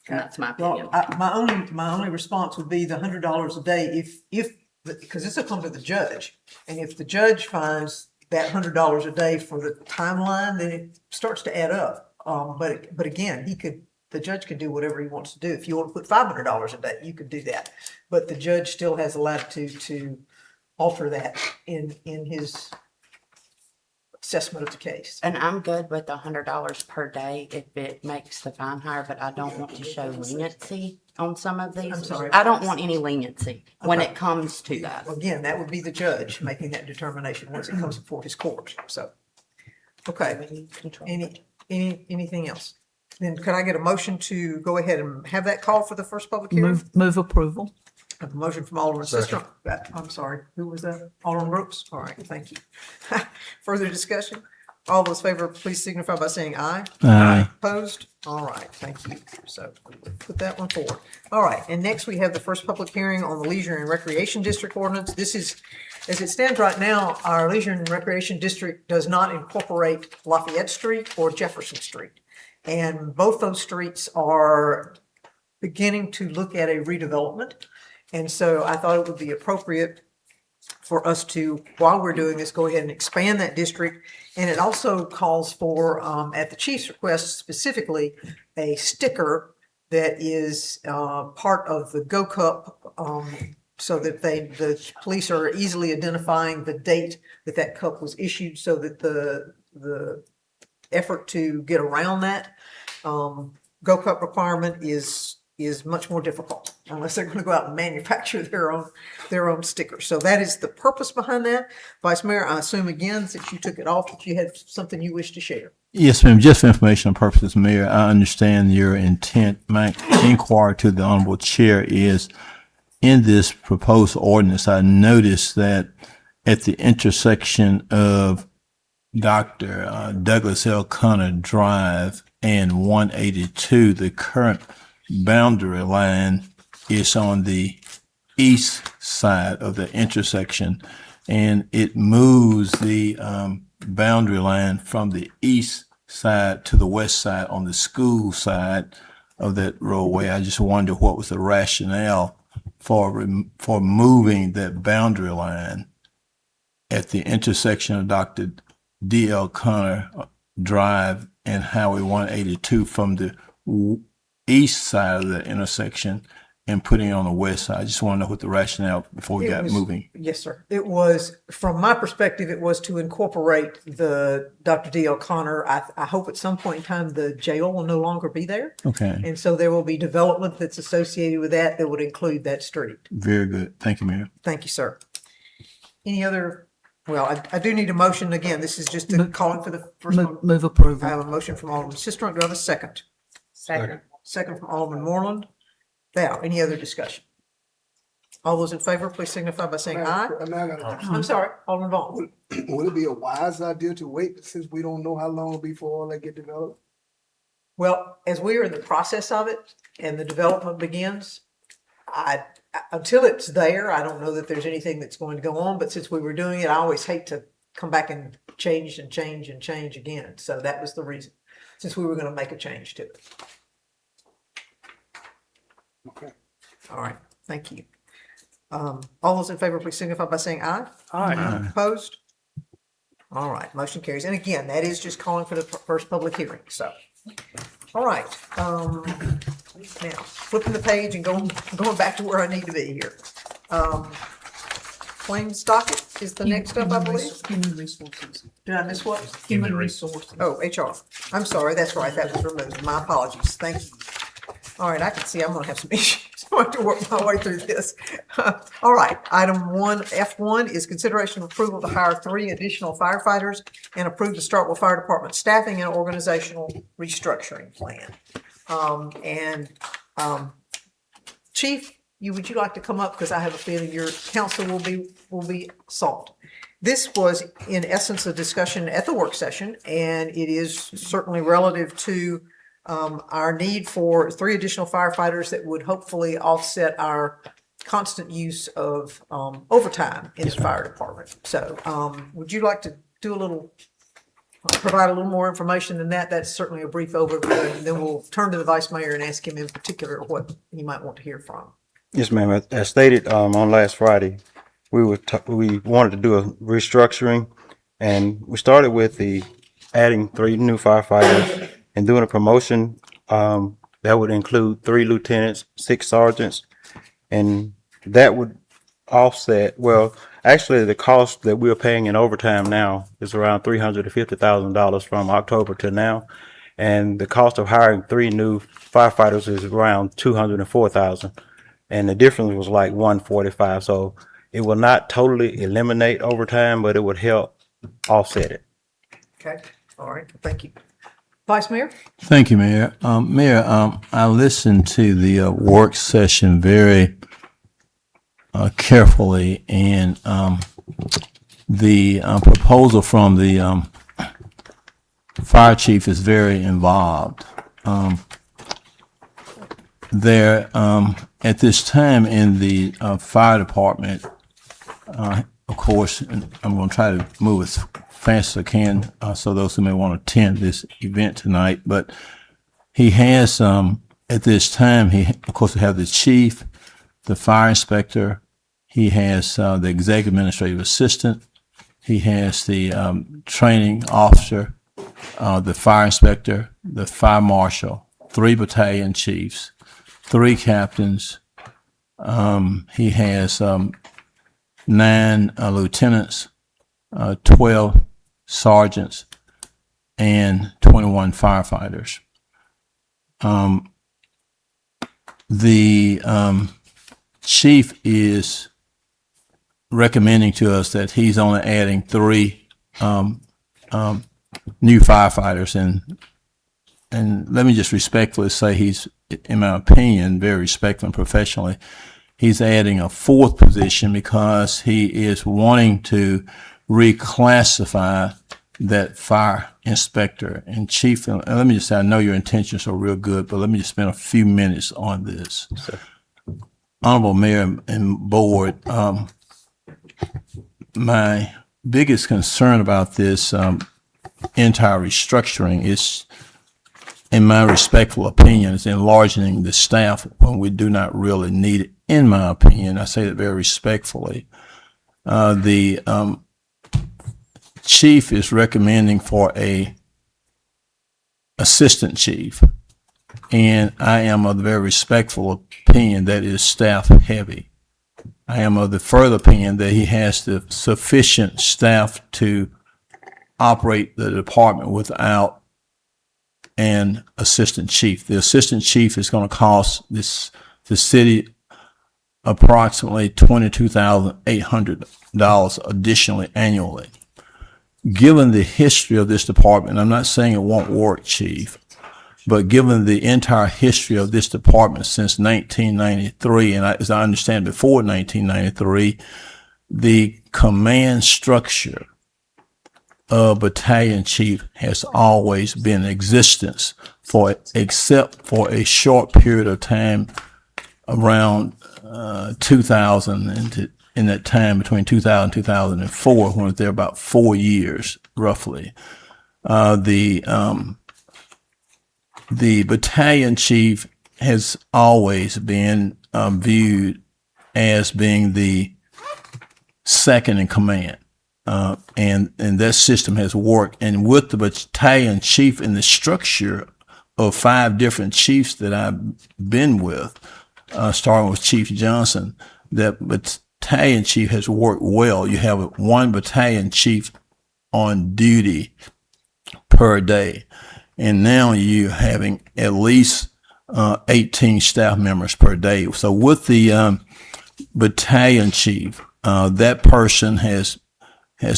And that's my opinion. Well, my only response would be the $100 a day because this will come to the judge. And if the judge finds that $100 a day for the timeline, then it starts to add up. But again, the judge could do whatever he wants to do. If you want to put $500 a day, you could do that. But the judge still has the latitude to alter that in his assessment of the case. And I'm good with the $100 per day if it makes the fine higher, but I don't want to show leniency on some of these. I'm sorry. I don't want any leniency when Okay. it comes to that. Again, that would be the judge making that determination once it comes before his court. So, okay. Anything else? Then could I get a motion to go ahead and have that call for the first public hearing? Move approval. I have a motion from Alderman Sistrunk. I'm sorry, who was that? Alderman Brooks? All right, thank you. Further discussion? All those in favor, please signify by saying aye. Aye. Opposed? All right, thank you. So we'll put that one forward. All right, and next we have the first public hearing on the Leisure and Recreation District ordinance. This is, as it stands right now, our Leisure and Recreation District does not incorporate Lafayette Street or Jefferson Street. And both those streets are beginning to look at a redevelopment. And so I thought it would be appropriate for us to, while we're doing this, go ahead and expand that district. And it also calls for, at the chief's request specifically, a sticker that is part of the Go Cup, so that the police are easily identifying the date that cup was issued, so that the effort to get around that Go Cup requirement is much more difficult. unless they're going to go out and manufacture their own stickers. So that is the purpose behind that. Vice Mayor, I assume again, since you took it off, that you had something you wish to share. Yes, ma'am. Just for informational purposes, Mayor, I understand your intent. My inquiry to the Honorable Chair is, in this proposed ordinance, I noticed that at the intersection of Dr. Douglas L. Connor Drive and 182, the current boundary line is on the east side of the intersection, and it moves the boundary line from the east side to the west side on the school side of that roadway. I just wonder what was the rationale for moving that boundary line at the intersection of Dr. D.L. Connor Drive and Highway 182 from the east side of the intersection and putting it on the west side. I just want to know what the rationale before we got moving. Yes, sir. It was, from my perspective, it was to incorporate the Dr. D.L. Connor. I hope at some point in time the jail will no longer be there. Okay. And so there will be development that's associated with that would include that street. Very good. Thank you, Mayor. Thank you, sir. Any other, well, I do need a motion. Again, this is just calling for the first one. Move I approval. have a motion from Alderman Sistrunk. Do I have a second? Second. Second from Alderman Moreland. Now, any other discussion? All those in favor, please signify by saying aye. I'm sorry, Alderman Vaughn. Would it be a wise idea to wait since we don't know how long before all that get developed? Well, as we are in the process of it and the development begins, until it's there, I don't know that there's anything that's going to go on, but since we were doing it, I always hate to come back and change again. So that was the reason, since we were going to make a change to it. Okay. All right, thank you. All those in favor, please signify by saying aye. Aye. Opposed? All right, motion carries. And again, that is just calling for the first public hearing, so. All right, now, flipping the page and going back to where I need to be here. Claims docket is the next up, I believe. Human resources. Did I miss what? Human resources. Oh, HR. I'm sorry, that's right, that was removed. My apologies, thank you. All right, I can see I'm gonna have some issues. I have to work my way through this. All right, item 1, F1 is consideration of approval to hire 3 additional firefighters and approve the Starkville Fire Department staffing and organizational restructuring plan. Chief, would you like to come up? Because I have a feeling your counsel will be sought. This was in essence a discussion at the work session, and it is certainly relative to our need for 3 additional firefighters that would hopefully offset our constant use of overtime in the fire department. So would you like to do provide a little more information than that? That's certainly a brief overview, and then we'll turn to the Vice Mayor and ask him in particular what he might want to hear from. Yes, ma'am. As stated on last Friday, we wanted to do a restructuring, and we started with adding 3 new firefighters and doing a promotion that would include 3 lieutenants, 6 sergeants, and that would offset, well, actually the cost that we're paying in overtime now is around $350,000 from October to now, and the cost of hiring 3 new firefighters is around $204,000, and the difference was like $145,000. So it will not totally eliminate overtime, but it would help offset it. Okay, all right, thank you. Vice Mayor? Thank you, Mayor. Mayor, I listened to the work session very carefully, and the proposal from the fire chief is very involved. At this time in the fire department, of course, and I'm going to try to move as fast as I can, so those who may want to attend this event tonight, but he has, at this time, of course, we have the chief, the fire inspector, he has the executive administrative assistant, he has the training officer, the fire inspector, the fire marshal, 3 battalion chiefs, 3 captains, he has 9 lieutenants, 12 sergeants, and 21 firefighters. chief is recommending to us that he's only adding 3 new firefighters, and let me just respectfully say he's, in my opinion, very respectful and professionally, he's adding a 4th position because he is wanting to reclassify that fire inspector and chief. And let me just say, I know your intentions are real good, but let me just spend a few minutes on this. Honorable Mayor and Board, my biggest concern about this entire restructuring is, in my respectful opinion, is enlarging the staff when we do not really need it. In my opinion, I say that very respectfully. The chief is recommending for a assistant chief, and I am of the very respectful opinion that it is staff heavy. I am of the further opinion that he has the sufficient staff to operate the department without an assistant chief. The assistant chief is going to cost the city approximately $22,800 additionally annually. Given the history of this department, I'm not saying it won't work, chief, but given the entire history of this department since 1993, and as I understand before 1993, the command structure of battalion chief has always been in existence except for a short period of time around 2000 and in that time between 2000 and 2004, when it was there about 4 years roughly. The battalion chief has always been viewed as being the second in command. And that system has worked. And with the battalion chief in the structure of 5 different chiefs that I've been with, starting with Chief Johnson, that battalion chief has worked well. You have 1 battalion chief on duty per day. And now you're having at least 18 staff members per day. So with the battalion chief, that person has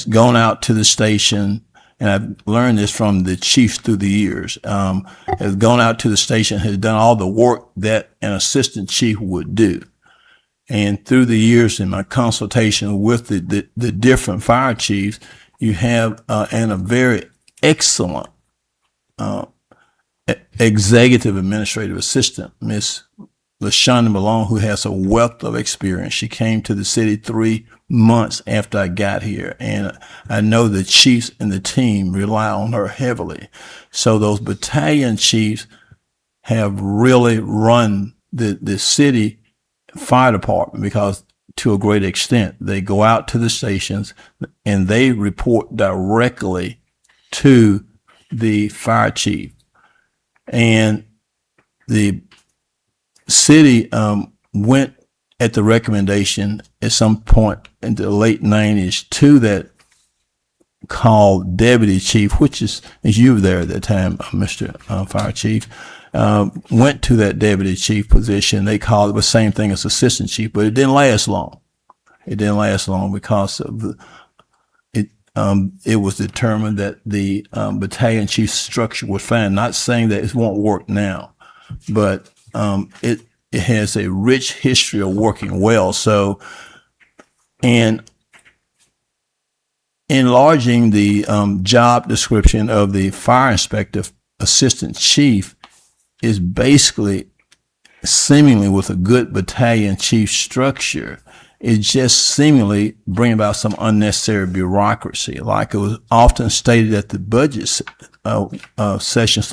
gone out to the station, and I've learned this from the chiefs through the years, has gone out to the station, has done all the work that an assistant chief would do. And through the years in my consultation with the different fire chiefs, you have and a very excellent executive administrative assistant, Miss LaShonda Malone, who has a wealth of experience. She came to the city 3 months after I got here, and I know the chiefs and the team rely on her heavily. So those battalion chiefs have really run the city fire department, because to a great extent they go out to the stations and they report directly to the fire chief. And the city went at the recommendation at some point in the late 90s to that called deputy chief, which is, as you were there at that time, Mr. Fire Chief, went to that deputy chief position. They called it the same thing as assistant chief, but it didn't last long. It didn't last long because of it was determined that the battalion chief structure was fine. Not saying that it won't work now, but it has a rich history of working well. So, and enlarging the job description of the fire inspector assistant chief is basically seemingly with a good battalion chief structure. It just seemingly bring about some unnecessary bureaucracy. Like it was often stated at the budget session /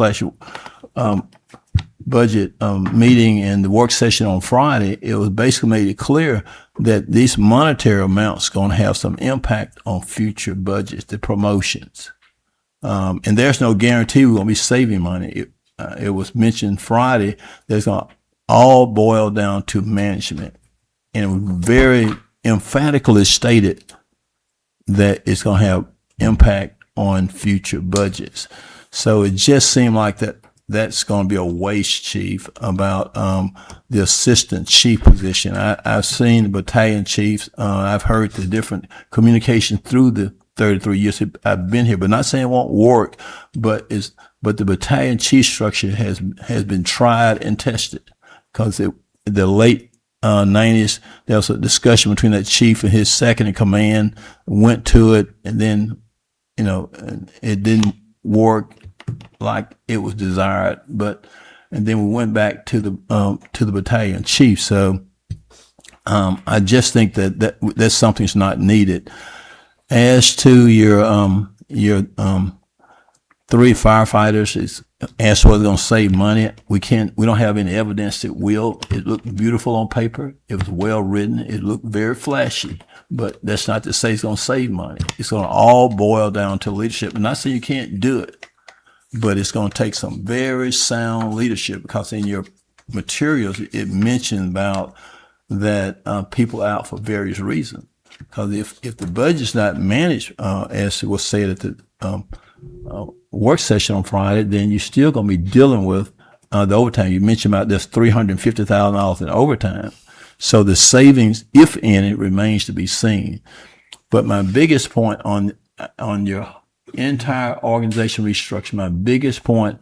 budget meeting and the work session on Friday, it was basically made it clear that these monetary amounts going to have some impact on future budgets, the promotions. And there's no guarantee we're going to be saving money. It was mentioned Friday that it's going to all boil down to management. And very emphatically stated that it's going to have impact on future budgets. So it just seemed like that that's going to be a waste, Chief, about the assistant chief position. I've seen the battalion chiefs. I've heard the different communication through the 33 years I've been here, but not saying it won't work, but the battalion chief structure has been tried and tested, because the late 90s, there was a discussion between that chief and his second in command, went to it, and then, it didn't work like it was desired, and then we went back to the battalion chief. So, I just think that's something that's not needed. As to your 3 firefighters, is asked whether they're going to save money. We don't have any evidence it will. It looked beautiful on paper. It was well written. It looked very flashy, but that's not to say it's going to save money. It's going to all boil down to leadership. I'm not saying you can't do it, but it's going to take some very sound leadership, because in your materials, it mentioned about that people are out for various reasons. Because if the budget's not managed, as was said at the work session on Friday, then you're still going to be dealing with the overtime. You mentioned about this $350,000 in overtime. So the savings, if any, remains to be seen. But my biggest point on your entire organization restructure, my biggest point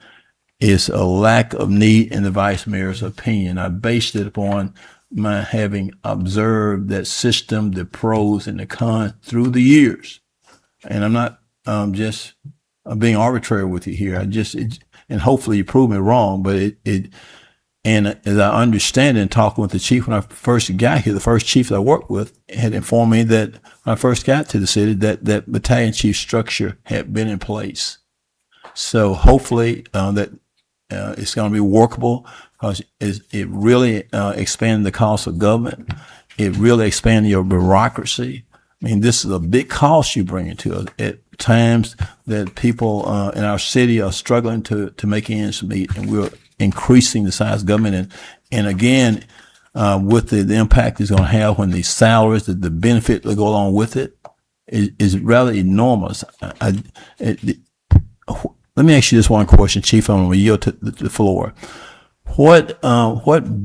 is a lack of need in the vice mayor's opinion. I based it upon my having observed that system, the pros and the cons through the years. And I'm not just being arbitrary with you here. And hopefully you prove me wrong, but and as I understand it, in talking with the chief when I first got here, the first chief that I worked with had informed me that when I first got to the city, that battalion chief structure had been in place. So hopefully it's going to be workable, because it really expanded the cost of government. It really expanded your bureaucracy. I mean, this is a big cost you bring into us at times that people in our city are struggling to make ends meet, and we're increasing the size of government. And again, with the impact it's going to have when the salaries, the benefit that go along with it is rather enormous. Let me ask you this one question, Chief. I'm going to yield to the floor. What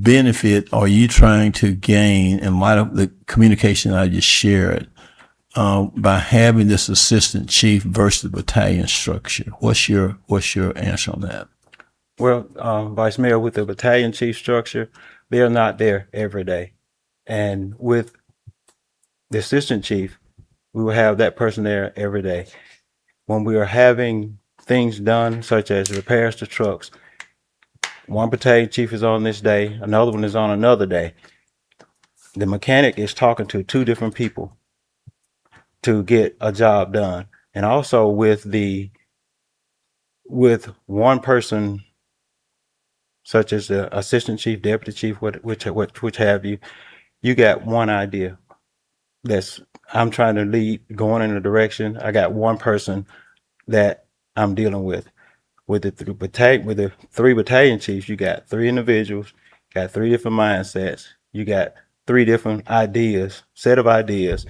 benefit are you trying to gain in light of the communication I just shared by having this assistant chief versus the battalion structure? What's your answer on that? Well, Vice Mayor, with the battalion chief structure, they're not there every day. And with the assistant chief, we will have that person there every day. When we are having things done, such as repairs to trucks, one battalion chief is on this day, another one is on another day. The mechanic is talking to 2 different people to get a job done. And also with one person, such as the assistant chief, deputy chief, which have you, you got one idea. I'm trying to lead, going in a direction. I got one person that I'm dealing with. With the 3 battalion chiefs, you got 3 individuals, got 3 different mindsets. You got 3 different set of ideas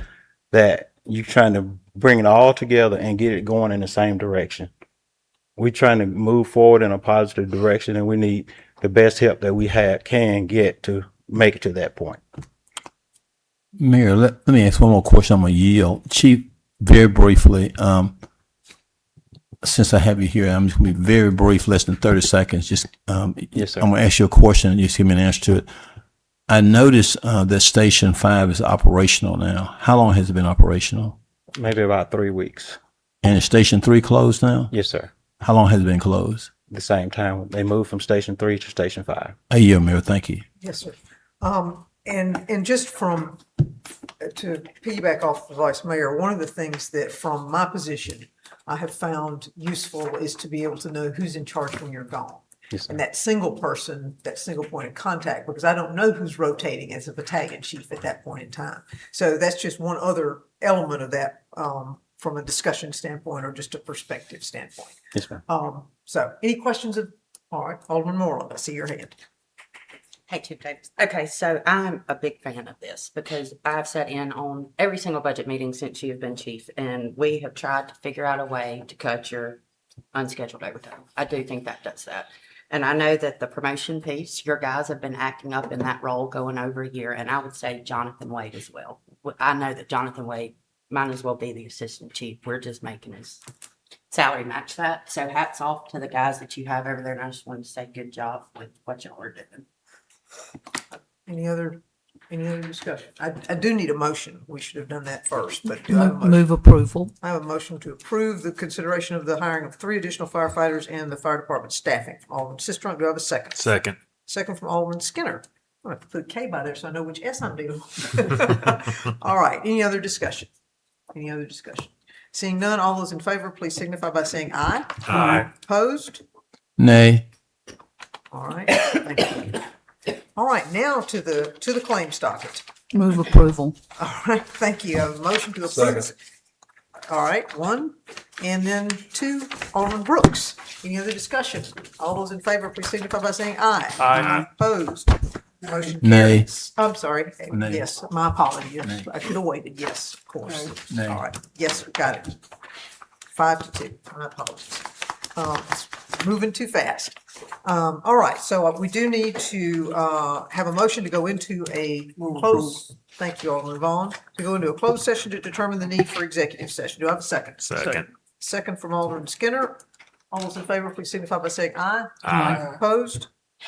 that you're trying to bring it all together and get it going in the same direction. We're trying to move forward in a positive direction, and we need the best help that we can get to make it to that point. Mayor, let me ask one more question. I'm going to yield. Chief, very briefly, since I have you here, I'm just going to be very brief, less than 30 seconds. Just, Yes, sir. I'm going to ask you a question and just give me an answer to it. I noticed that Station 5 is operational now. How long has it been operational? Maybe about 3 weeks. And is Station 3 closed now? Yes, sir. How long has it been closed? The same time. They moved from Station 3 to Station 5. A year, Mayor. Thank you. Yes, sir. And just to piggyback off the Vice Mayor, one of the things that from my position I have found useful is to be able to know who's in charge when you're gone. Yes, sir. And that single person, that single point of contact, because I don't know who's rotating as a battalion chief at that point in time. So that's just one other element of that from a discussion standpoint or just a perspective standpoint. Yes, ma'am. So any questions all right, Alderman Moreland, I see your hand. Hey, Chief Davis. Okay, so I'm a big fan of this because I've sat in on every single budget meeting since you've been chief, and we have tried to figure out a way to cut your unscheduled overtime. I do think that does that. And I know that the promotion piece, your guys have been acting up in that role going over a year, and I would say Jonathan Wade as well. I know that Jonathan Wade might as well be the assistant chief. We're just making his salary match that. So hats off to the guys that you have over there, and I just wanted to say good job with what y'all are doing. Any other discussion? I do need a motion. We should have done that first, but do I have a motion? Move approval. I have a motion to approve the consideration of the hiring of 3 additional firefighters and the fire department staffing from Alderman Sistrunk. Do I have a second? Second. Second from Alderman Skinner. I'm gonna have to put a K by there so I know which S I'm doing. All right, any other discussion? Any other discussion? Seeing none, all those in favor, please signify by saying aye. Aye. Opposed? Nay. All right, thank you. All right, now to the claims docket. Move approval. All right, thank you. I have a motion to approve. Second. All right, 1, and then 2, Alderman Brooks. Any other discussion? All those in favor, please signify by saying aye. Aye. Opposed? Motion Nay. carries. I'm sorry. Nay. Yes, my apologies. Nay. I should have waited. Yes, of course. Nay. All right. Yes, got it. 5-2. My apologies. Moving too fast. All right, so we do need to have a motion to go into a close. Thank you, Alderman Vaughn. To go into a closed session to determine the need for executive session. Do I have a second? Second. Second from Alderman Skinner. All those in favor, please signify by saying aye. Aye. Opposed?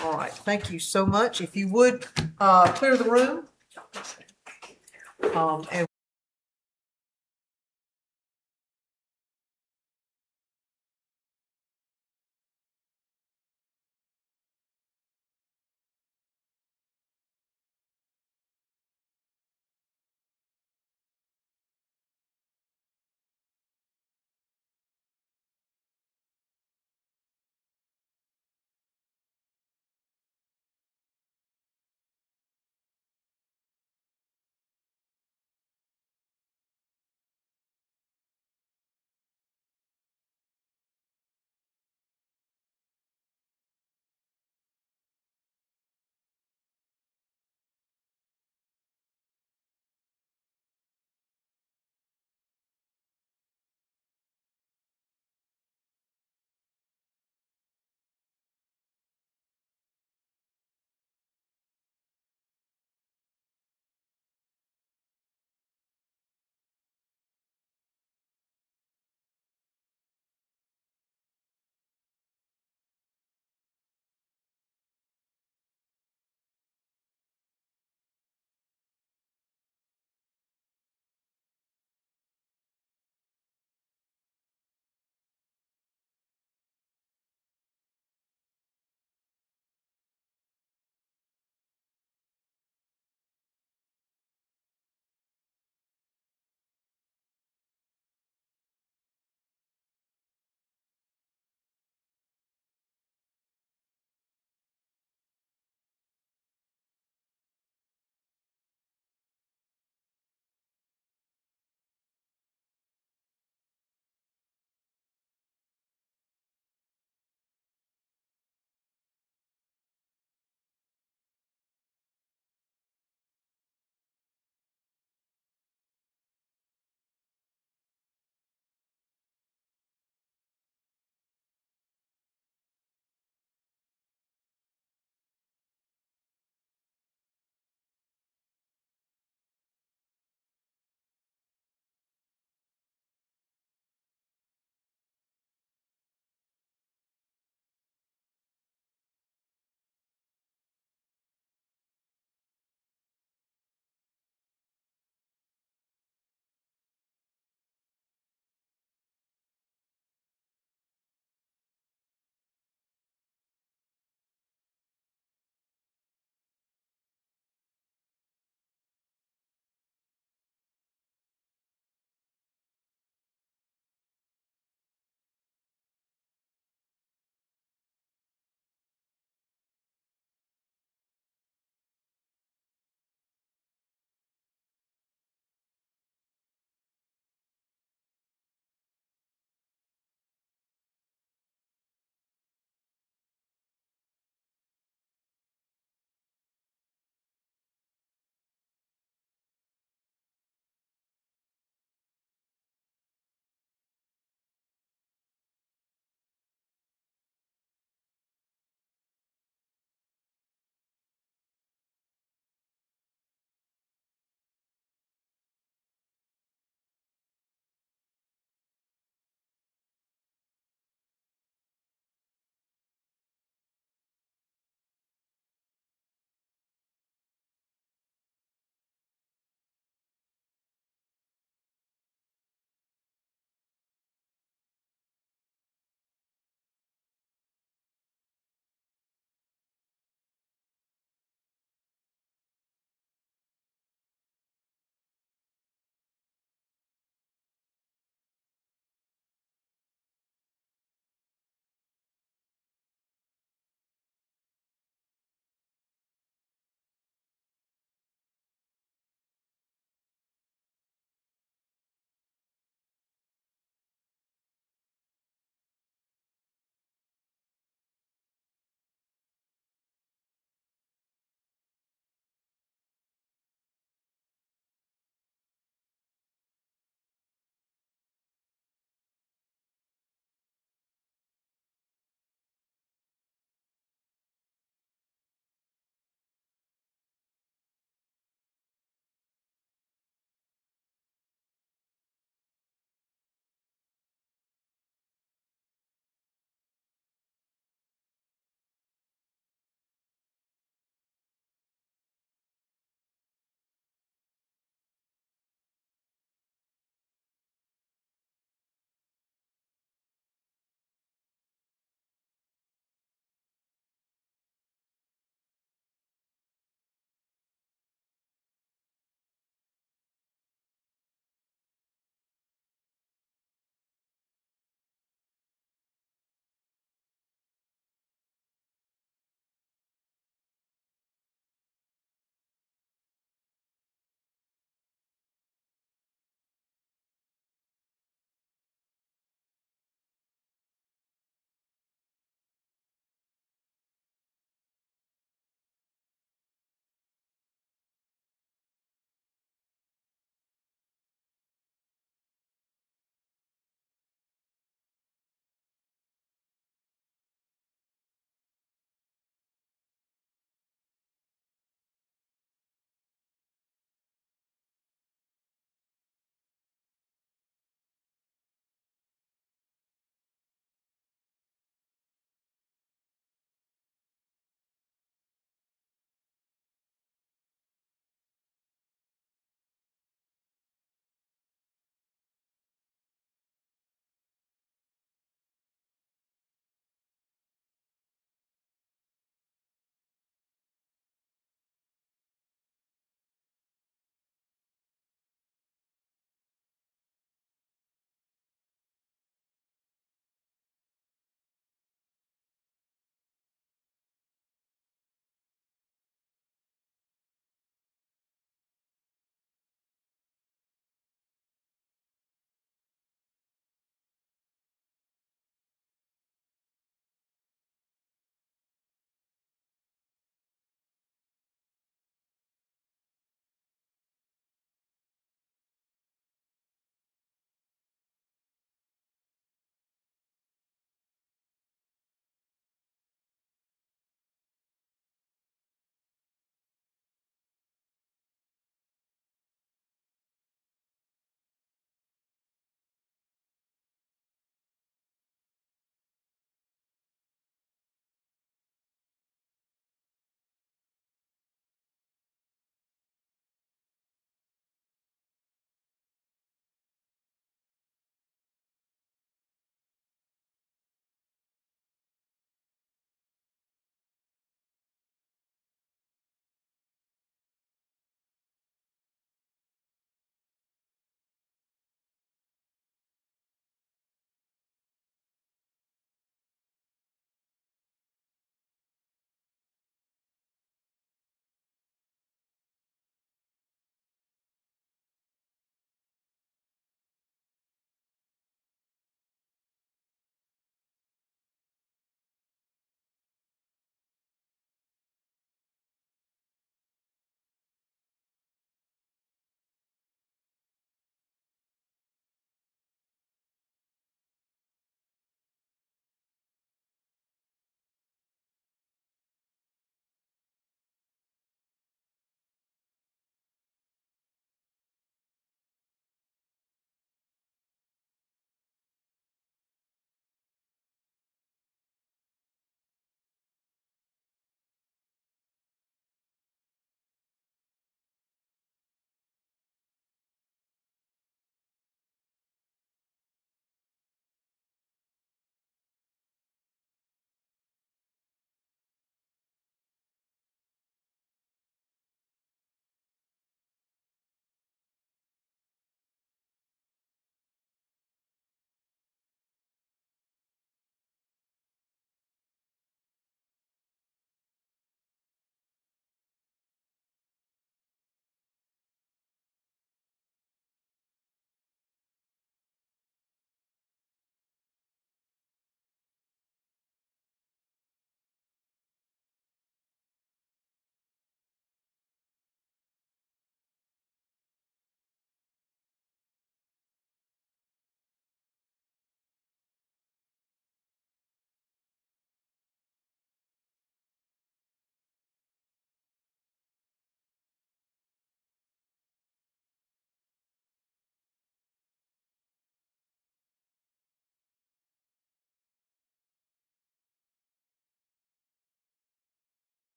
All right, thank you so much. If you would, clear the room. And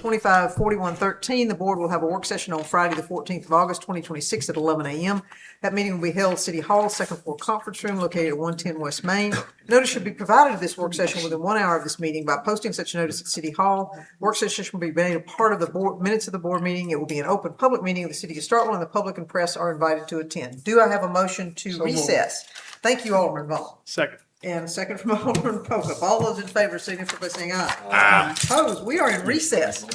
254113. The board will have a work session on Friday, the 14th of August, 2026 at 11 a.m. That meeting will be held at City Hall, second floor conference room located at 110 West Main. Notice should be provided of this work session within 1 hour of this meeting by posting such notice at City Hall. Work session will be made a part of the board minutes of the board meeting. It will be an open public meeting of the city of Starkville, and the public and press are invited to attend. Do I have a motion to recess? Thank you, Alderman Vaughn. Second. And a second from Alderman Pokup. All those in favor signify by saying aye. Aye. Opposed? We are in recess.